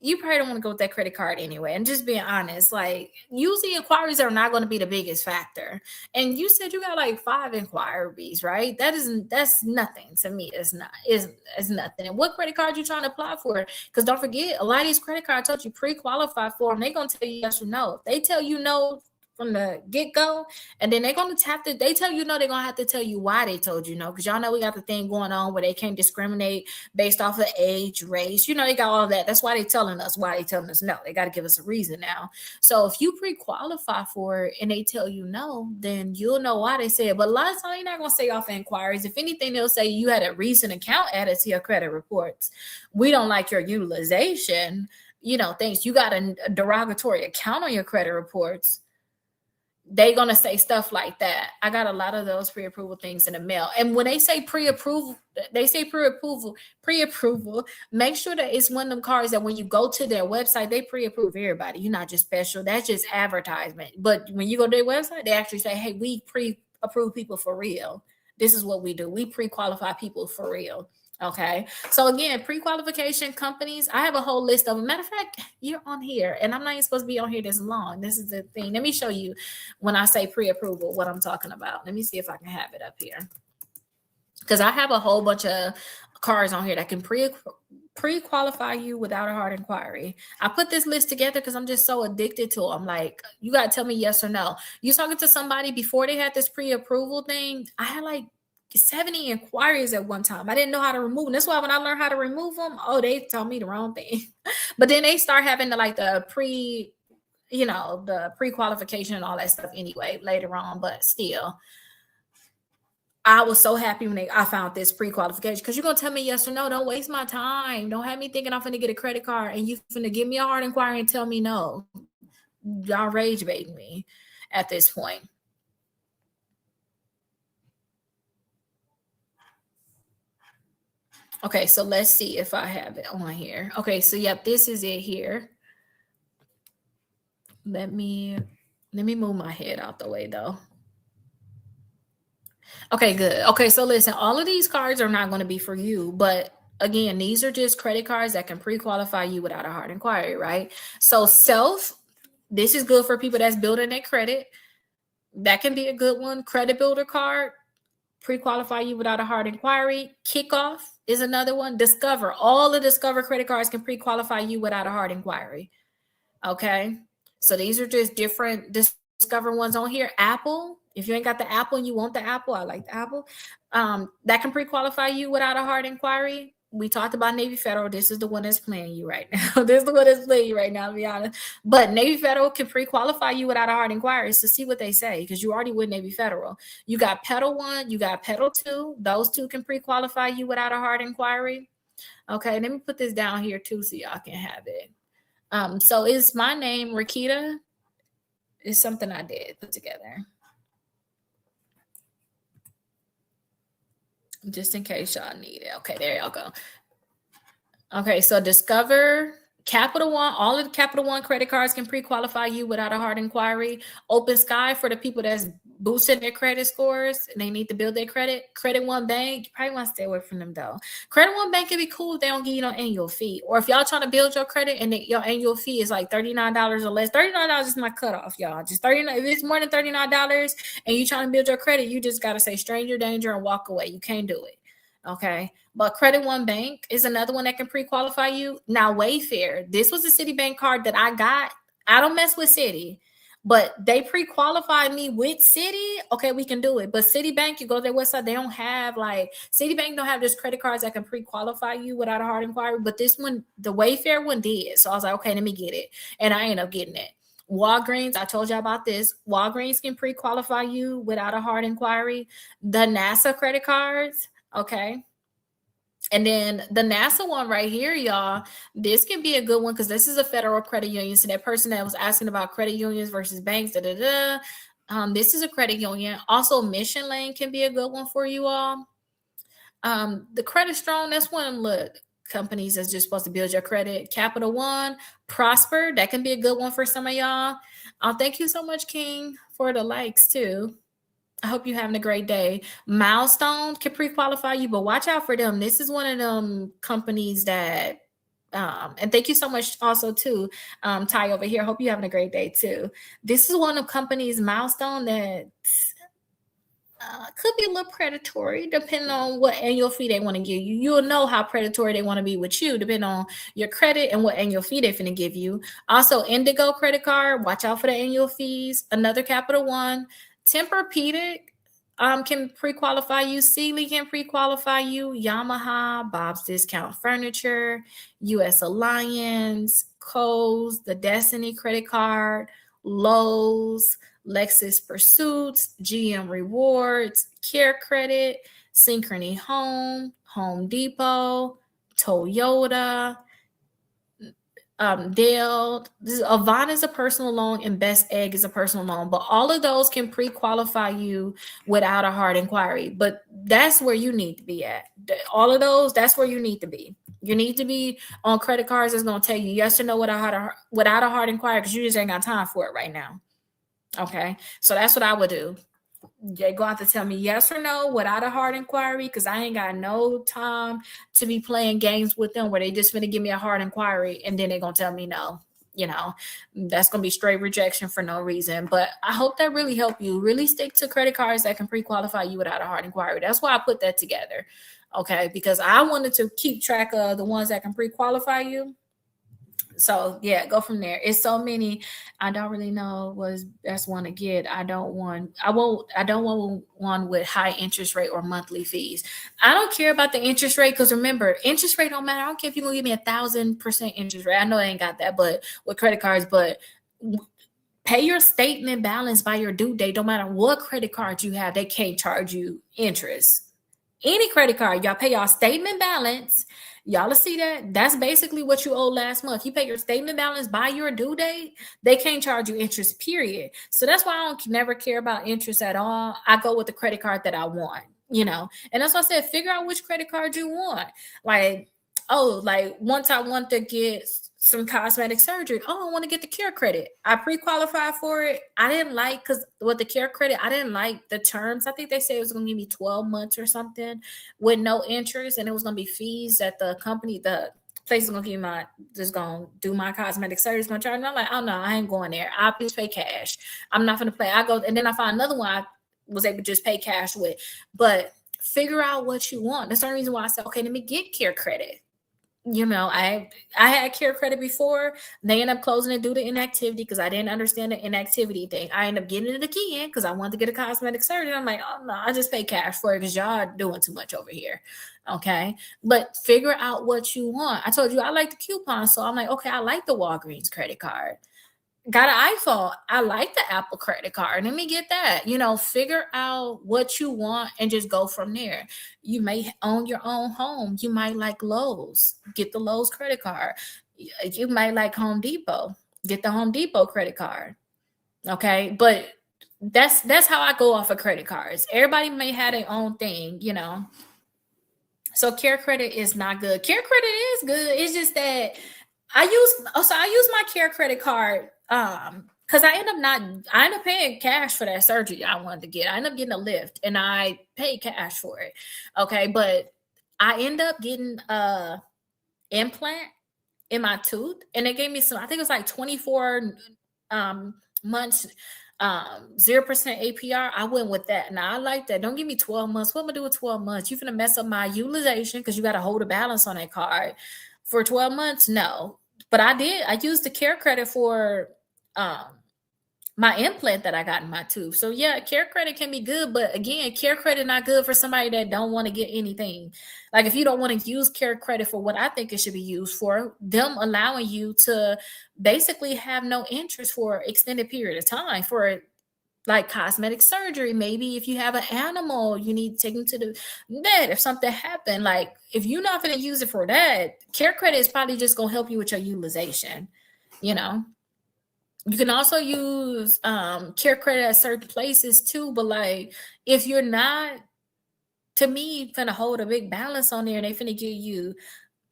you probably don't want to go with that credit card anyway. And just being honest, like usually inquiries are not going to be the biggest factor. And you said you got like 5 inquiries, right? That's nothing to me. It's nothing. And what credit card you trying to apply for? Because don't forget, a lot of these credit cards told you pre-qualify for them. They're gonna tell you yes or no. If they tell you no from the get-go, and then they're gonna have to, they tell you no, they're gonna have to tell you why they told you no. Because y'all know we got the thing going on where they can't discriminate based off of age, race. You know, they got all that. That's why they're telling us no. They got to give us a reason now. So if you pre-qualify for it and they tell you no, then you'll know why they say it. But a lot of times they're not gonna say off inquiries. If anything, they'll say you had a recent account added to your credit reports. We don't like your utilization. You know, things, you got a derogatory account on your credit reports. They're going to say stuff like that. I got a lot of those pre-approval things in the mail. And when they say pre-approval, make sure that it's one of them cards that when you go to their website, they pre-approve everybody. You're not just special. That's just advertisement. But when you go to their website, they actually say, hey, we pre-approve people for real. This is what we do. We pre-qualify people for real. Okay. So again, pre-qualification companies, I have a whole list of them. Matter of fact, you're on here and I'm not even supposed to be on here this long. This is the thing. Let me show you when I say pre-approval, what I'm talking about. Let me see if I can have it up here. Because I have a whole bunch of cards on here that can pre-qualify you without a hard inquiry. I put this list together because I'm just so addicted to them. Like, you got to tell me yes or no. You talking to somebody before they had this pre-approval thing, I had like 70 inquiries at one time. I didn't know how to remove them. That's why when I learned how to remove them, they told me the wrong thing. But then they start having the pre-qualification and all that stuff anyway later on. But still, I was so happy when I found this pre-qualification, because you're gonna tell me yes or no. Don't waste my time. Don't have me thinking I'm gonna get a credit card and you finna give me a hard inquiry and tell me no. Y'all rage baiting me at this point. Okay, so let's see if I have it on here. Okay, so yep, this is it here. Let me move my head out the way though. Okay, good. Okay, so listen, all of these cards are not going to be for you, but again, these are just credit cards that can pre-qualify you without a hard inquiry, right? So this is good for people that's building their credit. That can be a good one. Credit builder card, pre-qualify you without a hard inquiry. Kickoff is another one. Discover, all the Discover credit cards can pre-qualify you without a hard inquiry. Okay, so these are just different Discover ones on here. Apple, if you ain't got the Apple and you want the Apple, I like the Apple. That can pre-qualify you without a hard inquiry. We talked about Navy Federal. This is the one that's playing you right now. This is the one that's playing you right now, to be honest. But Navy Federal can pre-qualify you without a hard inquiry. So see what they say, because you already with Navy Federal. You got Pedal 1, you got Pedal 2. Those two can pre-qualify you without a hard inquiry. Okay, let me put this down here too so y'all can have it. So is my name Rickita? It's something I did put together. Just in case y'all need it. Okay, there y'all go. Okay, so Discover, Capital One, all of the Capital One credit cards can pre-qualify you without a hard inquiry. Open Sky for the people that's boosting their credit scores and they need to build their credit. Credit One Bank, you probably want to stay away from them though. Credit One Bank can be cool if they don't give you no annual fee. Or if y'all trying to build your credit and your annual fee is like $39 or less. $39 is my cutoff, y'all. Just $39. If it's more than $39 and you trying to build your credit, you just got to say stranger danger and walk away. You can't do it. Okay. But Credit One Bank is another one that can pre-qualify you. Now, Wayfair, this was a Citibank card that I got. I don't mess with Citi, but they pre-qualified me with Citi. Okay, we can do it. But Citibank, you go to their website, they don't have Citibank don't have just credit cards that can pre-qualify you without a hard inquiry. But this one, the Wayfair one did. So I was like, okay, let me get it. And I ended up getting it. Walgreens, I told you about this. Walgreens can pre-qualify you without a hard inquiry. The NASA credit cards, okay. And then the NASA one right here, y'all, this can be a good one because this is a federal credit union. So that person that was asking about credit unions versus banks, this is a credit union. Also, Mission Lane can be a good one for you all. The Credit Strong, that's one of them companies that's just supposed to build your credit. Capital One, Prosper, that can be a good one for some of y'all. Thank you so much, King, for the likes too. I hope you're having a great day. Milestone can pre-qualify you, but watch out for them. This is one of them companies that and thank you so much also too, Ty over here. Hope you're having a great day too. This is one of companies, Milestone, that could be a little predatory depending on what annual fee they want to give you. You'll know how predatory they want to be with you depending on your credit and what annual fee they're going to give you. Also, Indigo credit card, watch out for the annual fees. Another Capital One. Tempur-Pedic can pre-qualify you. Sealy can pre-qualify you. Yamaha, Bob's Discount Furniture, U.S. Alliance, Kohl's, the Destiny credit card, Lowe's, Lexus Pursuits, GM Rewards, Care Credit, Synchrony Home, Home Depot, Toyota, Dale. Avant is a personal loan and Best Egg is a personal loan, but all of those can pre-qualify you without a hard inquiry. But that's where you need to be at. All of those, that's where you need to be. You need to be on credit cards that's going to tell you yes or no without a hard inquiry because you just ain't got time for it right now. Okay, so that's what I would do. They go out to tell me yes or no without a hard inquiry because I ain't got no time to be playing games with them where they just gonna give me a hard inquiry and then they're gonna tell me no. You know, that's gonna be straight rejection for no reason. But I hope that really helped you. Really stick to credit cards that can pre-qualify you without a hard inquiry. That's why I put that together. Okay, because I wanted to keep track of the ones that can pre-qualify you. So yeah, go from there. It's so many. I don't really know what's best one to get. I don't want one with high interest rate or monthly fees. I don't care about the interest rate because remember, interest rate don't matter. I don't care if you're gonna give me 1,000% interest rate. I know I ain't got that, but with credit cards, but pay your statement balance by your due date. No matter what credit card you have, they can't charge you interest. Any credit card, y'all pay y'all statement balance. Y'all will see that. That's basically what you owe last month. You pay your statement balance by your due date. They can't charge you interest, period. So that's why I don't never care about interest at all. I go with the credit card that I want, you know. And that's why I said, figure out which credit card you want. Like, once I want to get some cosmetic surgery. Oh, I want to get the care credit. I pre-qualified for it. I didn't like, because with the care credit, I didn't like the terms. I think they said it was going to give me 12 months or something with no interest. And it was going to be fees that the company, the place is going to give my, just going to do my cosmetic surgery. It's going to charge me. I'm like, oh no, I ain't going there. I'll just pay cash. I'm not going to pay. I go, and then I found another one I was able to just pay cash with. But figure out what you want. That's the only reason why I said, okay, let me get care credit. You know, I had care credit before. They ended up closing it due to inactivity because I didn't understand the inactivity thing. I ended up getting it again because I wanted to get a cosmetic surgery. I'm like, oh no, I just pay cash for it because y'all are doing too much over here. Okay. But figure out what you want. I told you I like the coupon. So I'm like, okay, I like the Walgreens credit card. Got an iPhone. I like the Apple credit card. Let me get that. You know, figure out what you want and just go from there. You may own your own home. You might like Lowe's. Get the Lowe's credit card. You might like Home Depot. Get the Home Depot credit card. Okay, but that's how I go off of credit cards. Everybody may have their own thing, you know. So care credit is not good. Care credit is good. It's just that I use my care credit card because I end up paying cash for that surgery I wanted to get. I end up getting a lift and I paid cash for it. Okay, but I end up getting a implant in my tooth and they gave me some, I think it was like 24 months 0% APR. I went with that. Now I like that. Don't give me 12 months. What am I gonna do with 12 months? You're gonna mess up my utilization because you got to hold a balance on that card for 12 months. No, but I used the care credit for my implant that I got in my tooth. So yeah, care credit can be good, but again, care credit not good for somebody that don't want to get anything. Like if you don't want to use care credit for what I think it should be used for, them allowing you to basically have no interest for an extended period of time for like cosmetic surgery. Maybe if you have an animal, you need to take them to the vet if something happened. Like if you're not going to use it for that, care credit is probably just going to help you with your utilization. You know, you can also use care credit at certain places too. But like if you're not, to me, finna hold a big balance on there, and they finna give you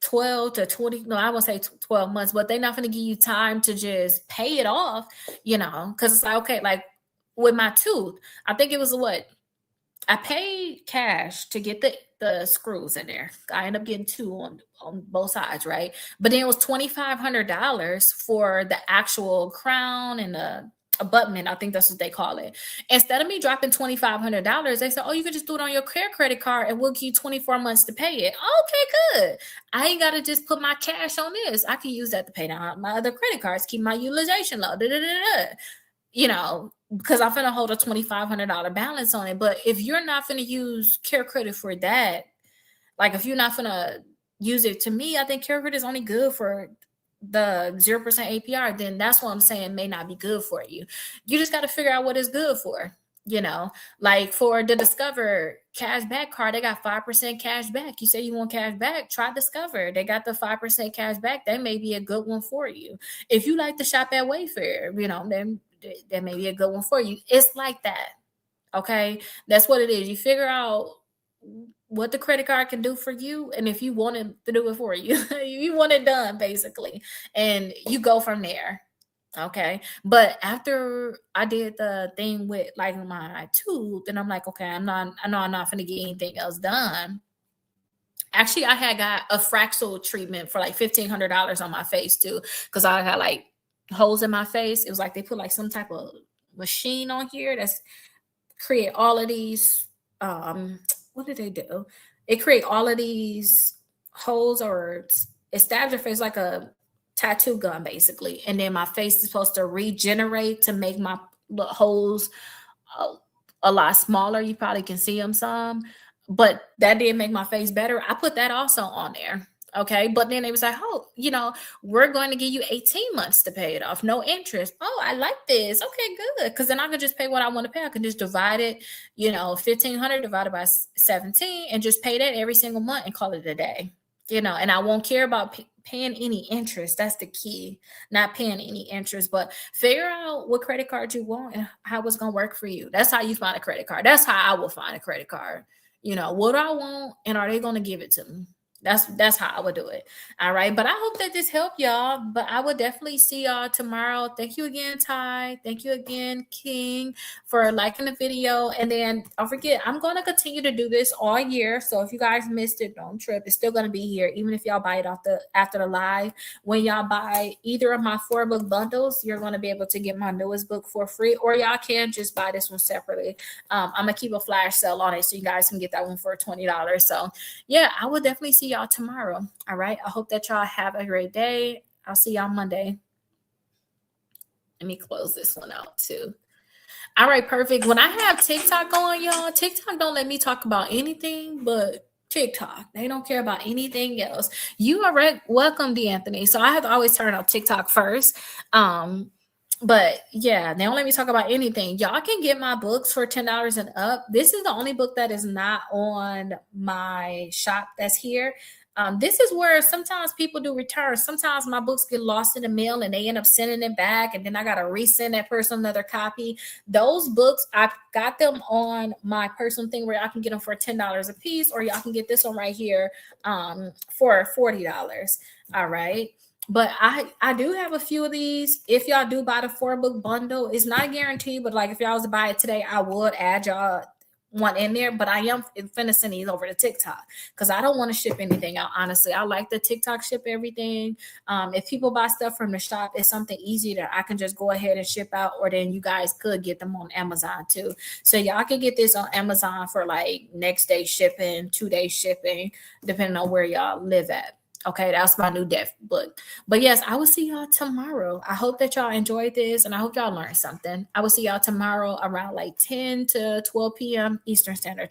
12 to 20, no, I won't say 12 months, but they're not going to give you time to just pay it off, because it's like, okay, like with my tooth, I think it was what I paid cash to get the screws in there. I ended up getting two on both sides, right? But then it was $2,500 for the actual crown and the abutment. I think that's what they call it. Instead of me dropping $2,500, they said, "Oh, you can just do it on your credit card, and we'll give you 24 months to pay it." Okay, good. I ain't got to just put my cash on this. I can use that to pay down my other credit cards, keep my utilization low. Da, da, da, da. Because I'm gonna hold a $2,500 balance on it. But if you're not gonna use care credit for that, like if you're not gonna use it, to me, I think care credit is only good for the 0% APR. Then that's what I'm saying may not be good for you. You just got to figure out what it's good for. Like for the Discover cash back card, they got 5% cash back. You say you want cash back, try Discover. They got the 5% cash back. That may be a good one for you. If you like to shop at Wayfair, then that may be a good one for you. It's like that. Okay. That's what it is. You figure out what the credit card can do for you, and if you want it to do it for you, you want it done basically, and you go from there. Okay. But after I did the thing with like my tooth, and I'm like, okay, I know I'm not gonna get anything else done. Actually, I had got a fractal treatment for like $1,500 on my face too, because I had like holes in my face. It was like they put like some type of machine on here that's create all of these. What did they do? It create all of these holes, or it stabs your face like a tattoo gun basically, and then my face is supposed to regenerate to make my holes a, a lot smaller. You probably can see them some, but that did make my face better. I put that also on there. Okay. But then they was like, oh, we're going to give you 18 months to pay it off. No interest. Oh, I like this. Okay, good. Because then I can just pay what I want to pay. I can just divide it, 1,500 divided by 17 and just pay that every single month and call it a day. And I won't care about paying any interest. That's the key. Not paying any interest, but figure out what credit card you want and how it's going to work for you. That's how you find a credit card. That's how I will find a credit card. What do I want, and are they going to give it to me? That's how I would do it. All right. But I hope that this helped y'all. But I will definitely see y'all tomorrow. Thank you again, Ty. Thank you again, King, for liking the video. And then don't forget, I'm going to continue to do this all year. So if you guys missed it, don't trip. It's still going to be here, even if y'all buy it after the live. When y'all buy either of my 4-book bundles, you're going to be able to get my newest book for free, or y'all can just buy this one separately. I'm going to keep a flash sale on it so you guys can get that one for $20. So yeah, I will definitely see y'all tomorrow. All right. I hope that y'all have a great day. I'll see y'all Monday. Let me close this one out too. All right, perfect. When I have TikTok going, y'all, TikTok don't let me talk about anything but TikTok. They don't care about anything else. You are welcome, D'Anthony. So I have to always turn on TikTok first. But yeah, they don't let me talk about anything. Y'all can get my books for $10 and up. This is the only book that is not on my shop that's here. This is where sometimes people do returns. Sometimes my books get lost in the mail and they end up sending it back, and then I got to resend that person another copy. Those books, I got them on my personal thing where I can get them for $10 a piece, or y'all can get this one right here for $40. All right. But I do have a few of these. If y'all do buy the 4-book bundle, it's not a guarantee, but like if y'all was to buy it today, I would add y'all one in there. But I am finna send these over to TikTok because I don't want to ship anything out. Honestly, I like the TikTok ship everything. If people buy stuff from the shop, it's something easy that I can just go ahead and ship out, or then you guys could get them on Amazon too. So y'all can get this on Amazon for like next day shipping, 2-day shipping, depending on where y'all live at. Okay, that's my new deaf book. But yes, I will see y'all tomorrow. I hope that y'all enjoyed this, and I hope y'all learned something. I will see y'all tomorrow around like 10 to 12 p.m. Eastern Standard